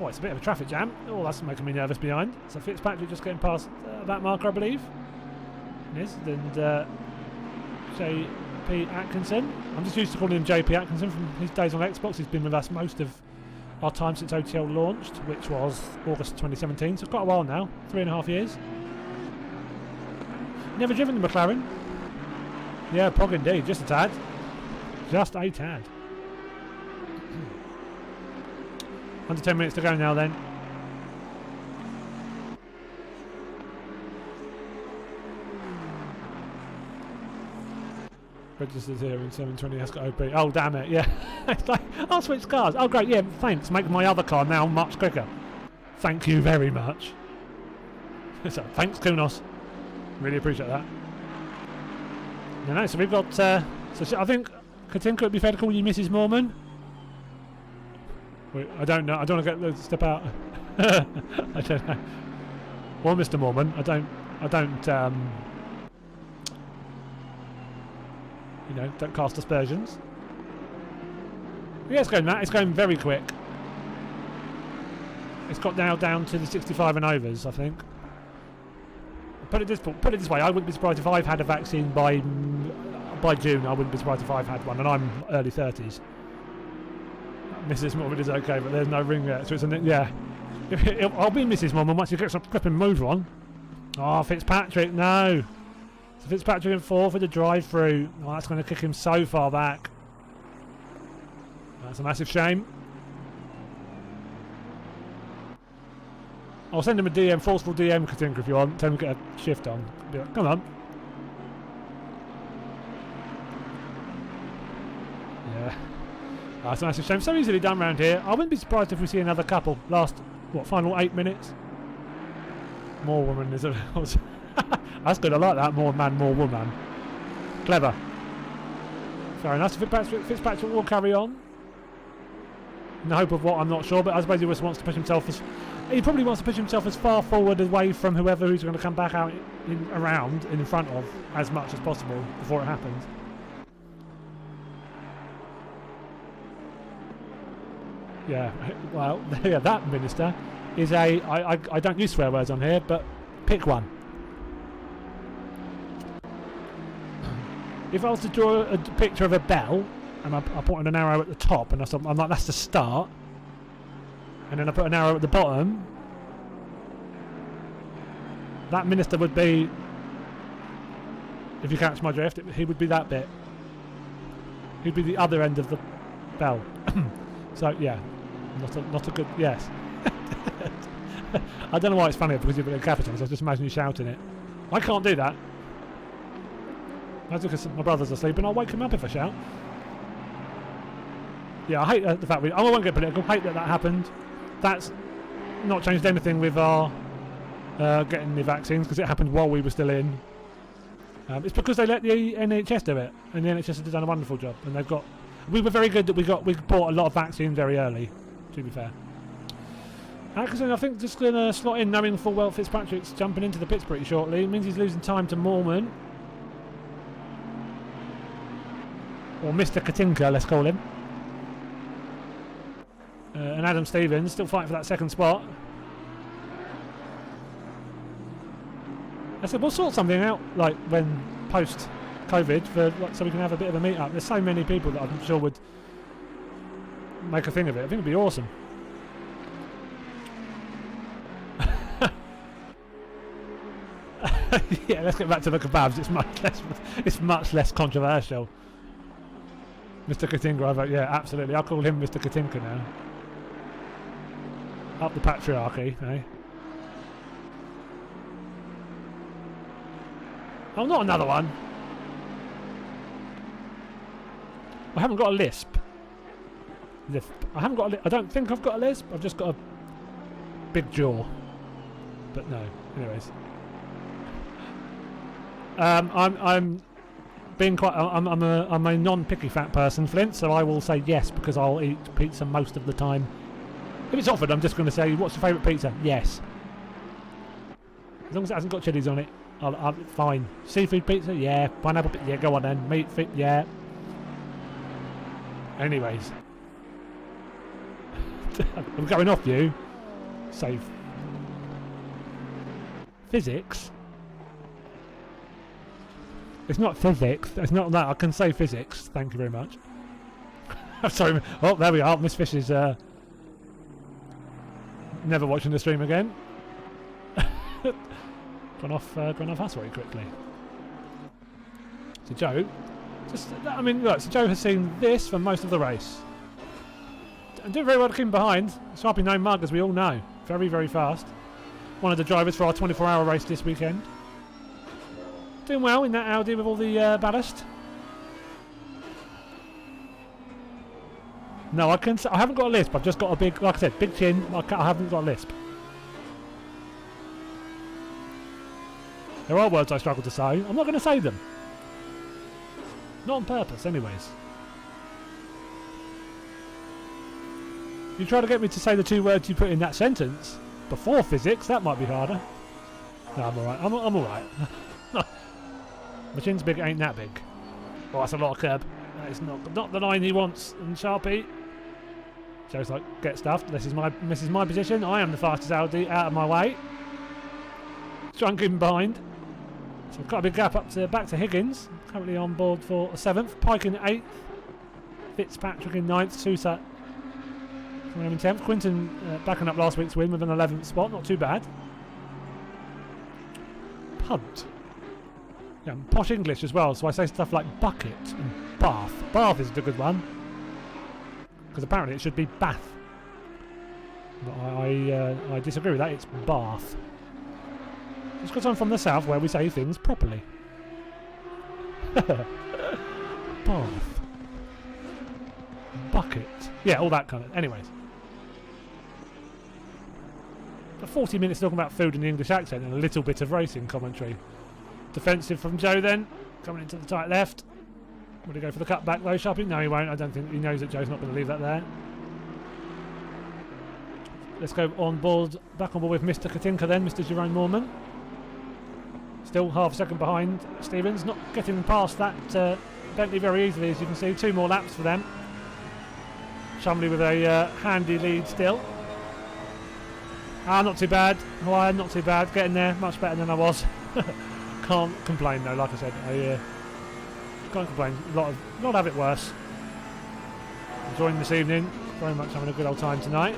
A: Oh, it's a bit of a traffic jam. Oh, that's making me nervous behind. So Fitzpatrick just getting past that marker, I believe. Yes, and JP Atkinson. I'm just used to calling him JP Atkinson from his days on Xbox. He's been with us most of our time since OTL launched, which was August 2017. So quite a while now, 3.5 years. Never driven the McLaren. Yeah, Pog indeed, just a tad. Just a tad. Under 10 minutes to go now then. Registered here in 720 has got OP. Oh damn it, yeah. It's like, I'll switch cars. Oh great, yeah, thanks. Make my other car now much quicker. Thank you very much. So, thanks Kunos. Really appreciate that. You know, so we've got so I think Katinka, it'd be fair to call you Mrs. Mormon. Wait, I don't know. I don't want to step out. I don't know. Or Mr. Mormon. I don't. You know, don't cast aspersions. Yeah, it's going, Matt. It's going very quick. It's got now down to the 65 and overs, I think. Put it this way. I wouldn't be surprised if I've had a vaccine by June. I wouldn't be surprised if I've had one, and I'm early 30s. Mrs. Mormon is okay, but there's no ring yet, so it's yeah. I'll be Mrs. Mormon once you get some flipping moves on. Oh, Fitzpatrick, no. So Fitzpatrick in 4th with the drive-through. Oh, that's going to kick him so far back. That's a massive shame. I'll send him a DM, forceful DM, Katinka, if you want. Tell him to get a shift on. Be like, come on. Yeah. That's a massive shame. So easily done round here. I wouldn't be surprised if we see another couple. Last, final 8 minutes? More woman is a... That's good, I like that. More man, more woman. Clever. Fair enough. Fitzpatrick will carry on. In the hope of what, I'm not sure, but I suppose he just wants to push himself as... He probably wants to push himself as far forward away from whoever who's going to come back out around in front of as much as possible before it happens. Yeah, well, yeah, that minister is a... I don't use swear words on here, but pick one. If I was to draw a picture of a bell, and I put an arrow at the top, and I'm like, that's the start, and then I put an arrow at the bottom, that minister would be, if you catch my drift, he would be that bit. He'd be the other end of the bell. So, yeah. Not a good... Yes. I don't know why it's funny because you've got in capitals. I just imagine you shouting it. I can't do that. That's because my brother's asleep and I'll wake him up if I shout. Yeah, I hate the fact I won't get political. Hate that happened. That's not changed anything with our getting the vaccines because it happened while we were still in. It's because they let the NHS do it, and the NHS has done a wonderful job. And they've got. We were very good that we bought a lot of vaccine very early. To be fair. Atkinson, I think, just going to slot in, knowing full well Fitzpatrick's jumping into the pits pretty shortly. It means he's losing time to Moorman. Or Mr. Katinka, let's call him. And Adam Stevens still fighting for that second spot. I said we'll sort something out, like when post-COVID, for so we can have a bit of a meet-up. There's so many people that I'm sure would make a thing of it. I think it'd be awesome. Yeah, let's get back to the kebabs. It's much less controversial. Mr. Katinka, yeah, absolutely. I'll call him Mr. Katinka now. Up the patriarchy, eh? Oh, not another one. I haven't got a lisp. I don't think I've got a lisp. I've just got a big jaw. But no. Anyways. I'm being quite. I'm a non-picky fat person, Flint. So I will say yes because I'll eat pizza most of the time. If it's offered, I'm just going to say, "What's your favourite pizza?" Yes. As long as it hasn't got chilies on it, I'll fine. Seafood pizza, yeah. Pineapple pizza, yeah. Go on then. Meat fit, yeah. Anyways, I'm going off you. Save. Physics. It's not physics. It's not that. I can say physics. Thank you very much. I'm sorry. Oh, there we are. Miss Fish is never watching the stream again. Gone off us very quickly. So Joe, look. So Joe has seen this for most of the race. And doing very well to keep him behind. Sharpie no mug, as we all know. Very, very fast. One of the drivers for our 24-hour race this weekend. Doing well in that Audi with all the ballast. No, I haven't got a lisp. I've just got a big, like I said, big chin. I haven't got a lisp. There are words I struggle to say. I'm not going to say them. Not on purpose, anyways. You try to get me to say the two words you put in that sentence before physics. That might be harder. No, I'm alright. I'm alright. My chin's big, it ain't that big. Oh, that's a lot of curb. That is not the line he wants. And Sharpie. Joe's like, get stuffed. This is my position. I am the fastest Audi. Out of my way. Try and keep him behind. So got a big gap back to Higgins. Currently on board for a 7th. Pike in 8th. Fitzpatrick in 9th. Sousa in 10th. Quinton backing up last week's win with an 11th spot. Not too bad. Punt. Yeah, posh English as well, so I say stuff like bucket and bath. Bath is a good one. Because apparently it should be bath. But I disagree with that, it's bath. Just because I'm from the south where we say things properly. Bath. Bucket. Yeah, all that kind of... Anyways. For 40 minutes talking about food in the English accent and a little bit of racing commentary. Defensive from Joe then. Coming into the tight left. Will he go for the cutback though, Sharpie? No, he won't. I don't think he knows that Joe's not going to leave that there. Let's go on board, back on board with Mr. Katinka then, Mr. Jerome Moorman. Still half a second behind Stevens. Not getting past that Bentley very easily, as you can see. 2 more laps for them. Shumley with a handy lead still. Not too bad. Hawaiian, not too bad. Getting there, much better than I was. Can't complain though, like I said. I can't complain. A lot have it worse. Enjoying this evening. Very much having a good old time tonight.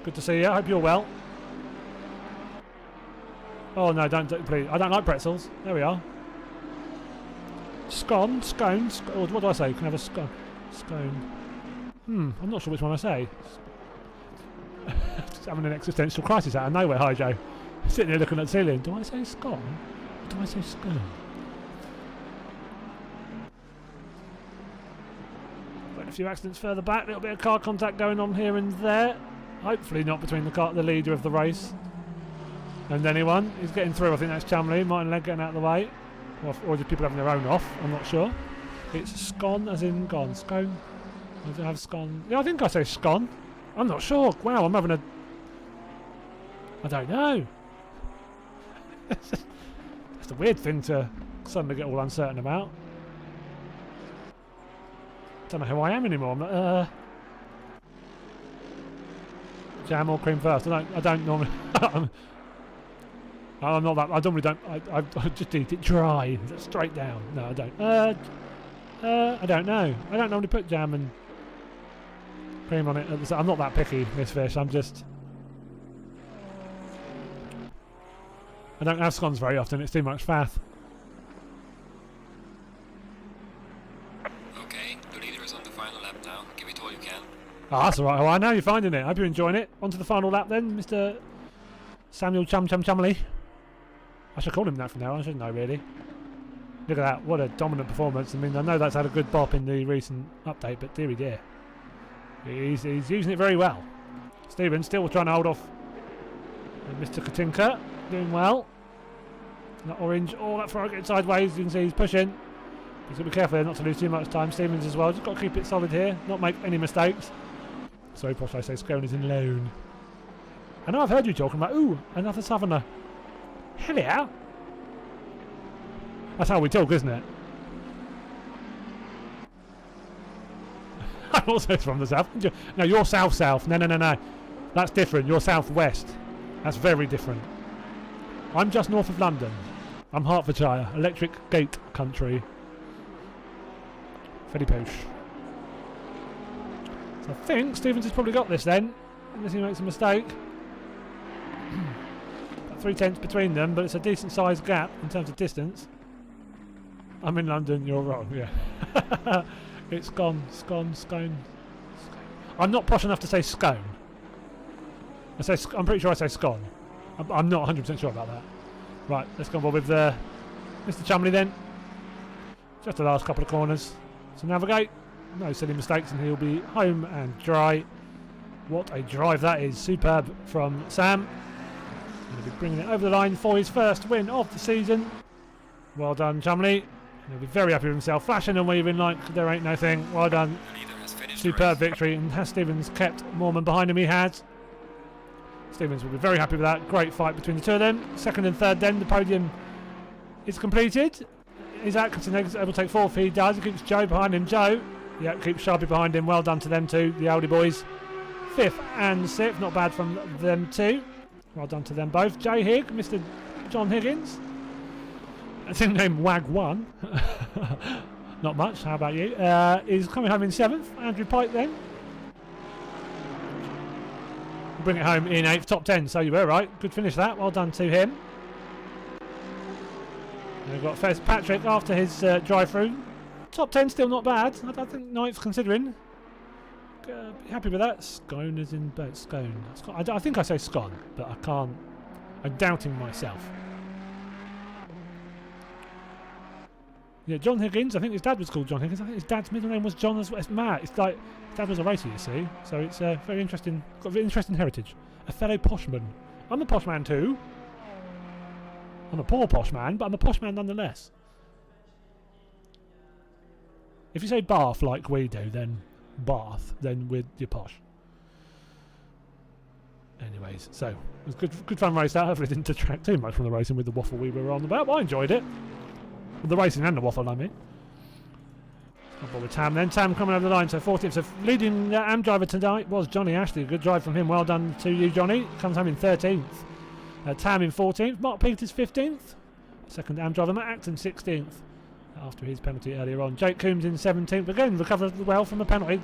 A: Good to see you. I hope you're well. Oh no, don't please. I don't like pretzels. There we are. Scones. Or what do I say? You can have a scone. I'm not sure which one I say. He's having an existential crisis out of nowhere, Joe. Sitting there looking at the ceiling. Do I say Scone? Or do I say Scone? Got a few accidents further back. A little bit of car contact going on here and there. Hopefully not between the leader of the race and anyone. He's getting through. I think that's Chumley. Martin Legg getting out of the way. Or just people having their own off. I'm not sure. It's Scone as in gone. Scone. I don't have Scone. Yeah, I think I say Scone. I'm not sure. Wow, I'm having a... I don't know. It's a weird thing to suddenly get all uncertain about. Don't know who I am anymore. I'm not, jam or cream first. I don't normally... I'm not that... I normally don't... I just eat it dry. Straight down. No, I don't. I don't know. I don't normally put jam and cream on it. I'm not that picky, Miss Fish. I'm just... I don't have scones very often. It's too much faff.
B: Okay, the leader is on the final lap now. Give it all you can.
A: Ah, that's alright. Oh, I know you're finding it. I hope you're enjoying it. On to the final lap then, Mr. Samuel Chumley. I should call him that from now on, shouldn't I, really? Look at that. What a dominant performance. I mean, I know that's had a good bop in the recent update, but dearie dear. He's using it very well. Stephen still trying to hold off Mr. Katinka. Doing well. That orange, all that front getting sideways. You can see he's pushing. He's got to be careful there not to lose too much time. Stevens as well. Just got to keep it solid here. Not make any mistakes. Sorry, Posh, I say Scone is in loan. I know I've heard you talking about, ooh, another southerner. Hell yeah. That's how we talk, isn't it? I'm also from the south. No, you're south-south. No. That's different. You're south-west. That's very different. I'm just north of London. I'm Hertfordshire, electric gate country. Very posh. So I think Stevens has probably got this then, unless he makes a mistake. About 3 tenths between them, but it's a decent sized gap in terms of distance. I'm in London, you're wrong, yeah. It's Scone. I'm not posh enough to say Scone. I'm pretty sure I say Scone. I'm not 100% sure about that. Right, let's go on with Mr. Chumley then. Just the last couple of corners to navigate. No silly mistakes and he'll be home and dry. What a drive that is. Superb from Sam. He'll be bringing it over the line for his first win of the season. Well done, Chumley. He'll be very happy with himself. Flashing and waving like there ain't no thing. Well done. Superb victory. And has Stevens kept Mormon behind him? He has. Stevens will be very happy with that. Great fight between the two of them. Second and third then. The podium is completed. Is Atkinson able to take fourth? He does. He keeps Joe behind him. Joe, yeah, keeps Sharpie behind him. Well done to them two, the Aldi boys. Fifth and sixth. Not bad from them two. Well done to them both. Jay Higg, Mr. John Higgins. That's him named Wag1. Not much. How about you? Is coming home in seventh. Andrew Pike then. Bring it home in 8th, top 10, so you were right. Good finish that, well done to him. And we've got Fitzpatrick after his drive-through. Top 10 still not bad, I think 9th considering. Happy with that. Scone is in boat, Scone. I think I say Scone, but I can't. I'm doubting myself. Yeah, John Higgins, I think his dad was called John Higgins. I think his dad's middle name was John as well. It's mad. It's like, his dad was a racer, you see. So it's very interesting. Got a very interesting heritage. A fellow poshman. I'm a posh man too. I'm a poor posh man, but I'm a posh man nonetheless. If you say Bath like we do, then Bath, then you're posh. Anyways, so it was good fun race that. Hopefully it didn't detract too much from the racing with the waffle we were on about. But I enjoyed it. The racing and the waffle, I mean. I'll with Tam then. Tam coming over the line, so 14th. So leading AM driver tonight was Johnny Ashley. Good drive from him. Well done to you, Johnny. Comes home in 13th. Tam in 14th. Mark Peters 15th. Second AM driver Matt Acton 16th. After his penalty earlier on. Jake Coombs in 17th. Again, recovered well from a penalty.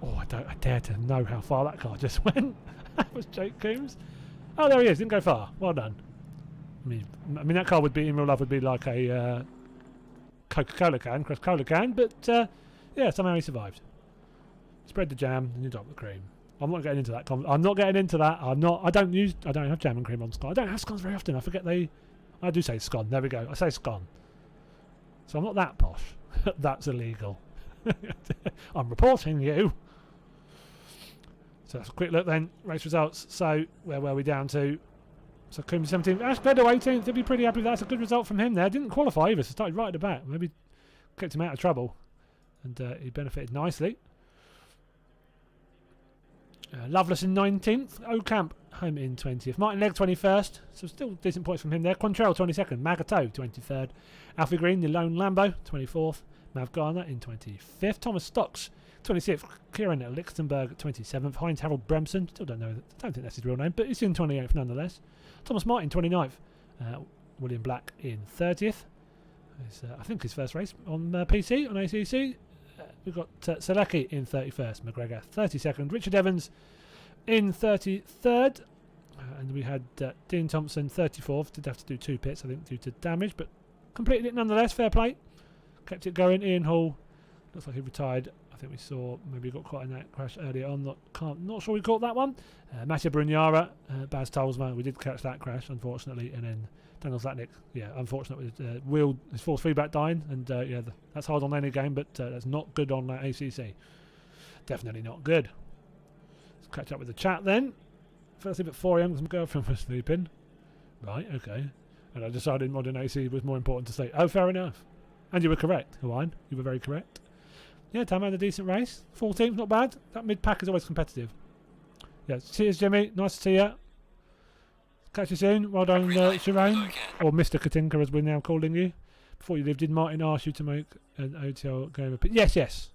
A: Oh, I dare to know how far that car just went. That was Jake Coombs. Oh, there he is. Didn't go far. Well done. I mean, that car would be in real life would be like a Coca-Cola can, but yeah, somehow he survived. Spread the jam and you drop the cream. I'm not getting into that. I'm not getting into that. I don't have jam and cream on scone. I don't have scones very often. I forget I do say scone. There we go. I say scone. So I'm not that posh. That's illegal. I'm reporting you. So that's a quick look then. Race results. So where were we down to? So Coombs 17th. Ash Bedo 18th. They'll be pretty happy with that. That's a good result from him there. Didn't qualify either, so started right at the back. Maybe kept him out of trouble. And he benefited nicely. Loveless in 19th. Ocamp home in 20th. Martin Legg 21st. So still decent points from him there. Quantrell 22nd. Magato 23rd. Alfie Green, the lone Lambo 24th. Mav Garner in 25th. Thomas Stocks 26th. Kieran Lichtenberg 27th. Heinz Harold Bremson. Still don't think that's his real name, but he's in 28th nonetheless. Thomas Martin 29th. William Black in 30th. It's, I think his first race on PC on ACC. We've got Selecki in 31st, McGregor 32nd, Richard Evans in 33rd, and we had Dean Thompson 34th. Did have to do 2 pits, I think, due to damage, but completed it nonetheless. Fair play. Kept it going. Ian Hall looks like he retired. I think we saw maybe he got caught in that crash earlier on. Not sure we caught that one. Mattia Brugnara, Baz Tolsma. We did catch that crash, unfortunately, and then Daniel Zlatnik, yeah, unfortunate with wheel his force feedback dying, and yeah, that's hard on any game, but that's not good on ACC. Definitely not good. Let's catch up with the chat then. First thing at 4 a.m. because my girlfriend was sleeping. Right, okay. And I decided modern AC was more important to say. Oh, fair enough. And you were correct, Hawaiian. You were very correct. Yeah, Tam had a decent race. 14th, not bad. That mid-pack is always competitive. Yeah, cheers, Jimmy. Nice to see you. Catch you soon. Well done, Shireen. Or Mr. Katinka, as we're now calling you. Before you leave, did Martin ask you to make an OTL game? Yes.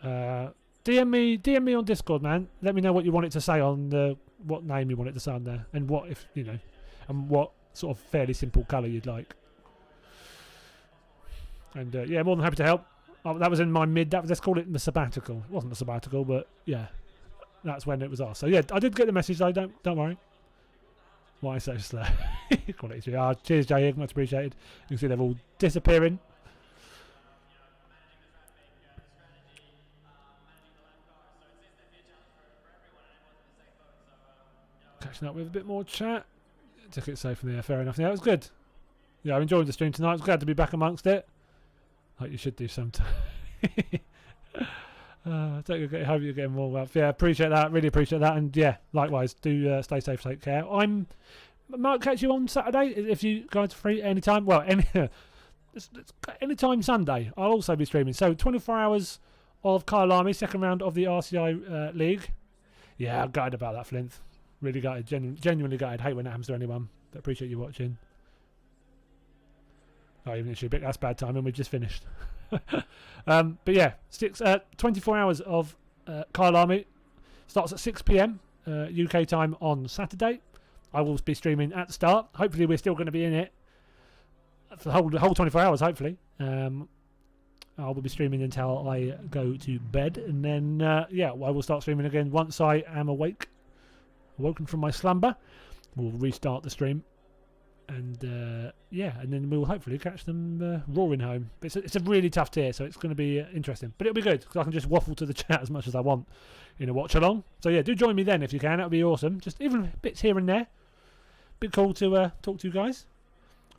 A: DM me on Discord, man. Let me know what you want it to say on what name you want it to say on there, and what and what sort of fairly simple colour you'd like. And yeah, more than happy to help. Oh, that was in my let's call it the sabbatical. It wasn't a sabbatical, but yeah, that's when it was asked. So yeah, I did get the message though. Don't worry. Why so slow? Quality 3. Cheers, Jay. Much appreciated. You can see they're all disappearing. Catching up with a bit more chat. Took it safe from there. Fair enough. Yeah, it was good. Yeah, I enjoyed the stream tonight. I was glad to be back amongst it. Like you should do sometime. I hope you're getting more well. Yeah, appreciate that. Really appreciate that. And yeah, likewise. Do stay safe, take care. I might catch you on Saturday if you guys are free anytime. Well, anytime Sunday. I'll also be streaming. So 24 hours of Kyle Army, second round of the RCI League. Yeah, I'm gutted about that, Flint. Really gutted. Genuinely gutted. Hate when that happens to anyone. But appreciate you watching. Oh, even if you're a bit, that's bad timing. We've just finished. But yeah, 24 hours of Kyle Army. Starts at 6 p.m. UK time on Saturday. I will be streaming at the start. Hopefully, we're still going to be in it for the whole 24 hours. Hopefully, I will be streaming until I go to bed, and then yeah, I will start streaming again once I am awoken from my slumber. We'll restart the stream. And yeah, and then we'll hopefully catch them roaring home. But it's a really tough tier, so it's going to be interesting. But it'll be good because I can just waffle to the chat as much as I want in a watch along. So yeah, do join me then if you can. That would be awesome. Just even bits here and there. Bit cool to talk to you guys.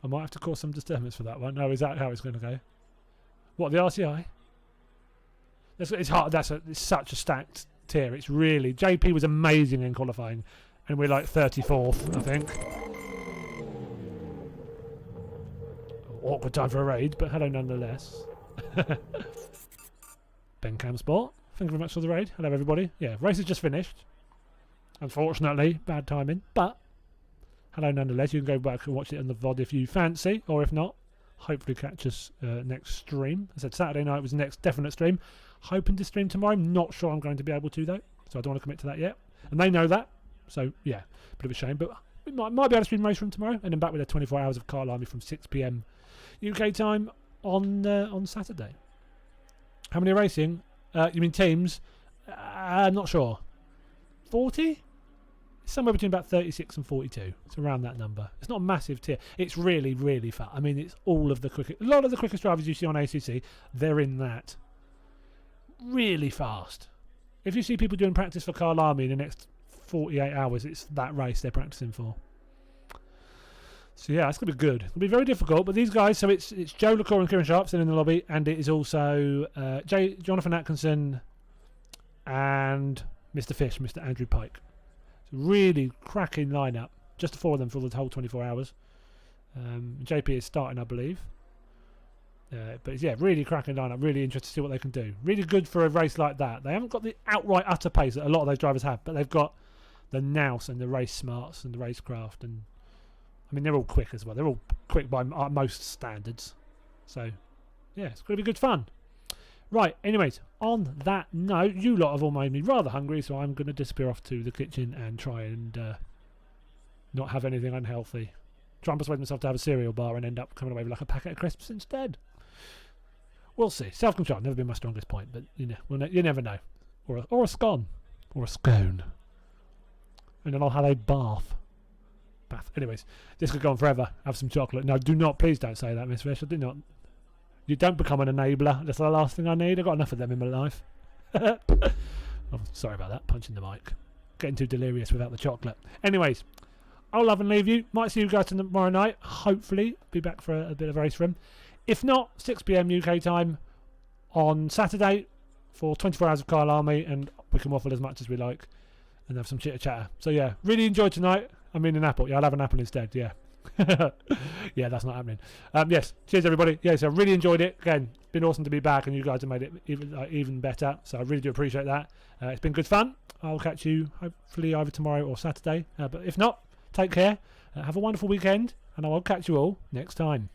A: I might have to cause some disturbance for that one. No, is that how it's going to go? What, the RCI? It's hard. It's such a stacked tier. It's really JP was amazing in qualifying, and we're like 34th, I think. Awkward time for a raid, but hello nonetheless. Ben Cam Sport, thank you very much for the raid. Hello everybody. Yeah, race has just finished. Unfortunately, bad timing, but hello nonetheless. You can go back and watch it on the VOD if you fancy, or if not, hopefully catch us next stream. I said Saturday night was the next definite stream. Hoping to stream tomorrow. I'm not sure I'm going to be able to though, so I don't want to commit to that yet. And they know that, so yeah, bit of a shame, but we might be able to stream race from tomorrow, and then back with the 24 hours of Kyle Army from 6 p.m. UK time on Saturday. How many racing? You mean teams? I'm not sure. 40? Somewhere between about 36 and 42. It's around that number. It's not a massive tier. It's really, really fast. I mean, it's all of the quickest. A lot of the quickest drivers you see on ACC, they're in that. Really fast. If you see people doing practice for Carl Army in the next 48 hours, it's that race they're practicing for. So yeah, it's going to be good. It'll be very difficult, but these guys, so it's Joe LaCour and Kieran Sharp still in the lobby, and it is also Jonathan Atkinson and Mr. Fish, Mr. Andrew Pike. It's a really cracking lineup. Just the 4 of them for the whole 24 hours. JP is starting, I believe. But yeah, really cracking lineup. Really interested to see what they can do. Really good for a race like that. They haven't got the outright utter pace that a lot of those drivers have, but they've got the nous and the race smarts and the racecraft, and I mean they're all quick as well. They're all quick by most standards. So yeah, it's going to be good fun. Right, anyways, on that note, you lot have all made me rather hungry, so I'm going to disappear off to the kitchen and try and not have anything unhealthy. Try and persuade myself to have a cereal bar and end up coming away with like a packet of crisps instead. We'll see. Self-control, never been my strongest point, but you know, you never know. Or a scone. Or a scone. And then I'll have a bath. Anyways, this could go on forever. Have some chocolate. No, do not, please don't say that, Miss Fish. I do not. You don't become an enabler. That's the last thing I need. I've got enough of them in my life. Oh, sorry about that. Punching the mic. Getting too delirious without the chocolate. Anyways, I'll love and leave you. Might see you guys tomorrow night. Hopefully, be back for a bit of race rim. If not, 6 PM UK time on Saturday for 24 hours of Kyle Army, and we can waffle as much as we like and have some chitter chatter. So yeah, really enjoyed tonight. I mean an apple. Yeah, I'll have an apple instead. Yeah. Yeah, that's not happening. Yes, cheers everybody. Yeah, so I really enjoyed it. Again, it's been awesome to be back, and you guys have made it even better. So I really do appreciate that. It's been good fun. I'll catch you hopefully either tomorrow or Saturday. But if not, take care. Have a wonderful weekend, and I will catch you all next time.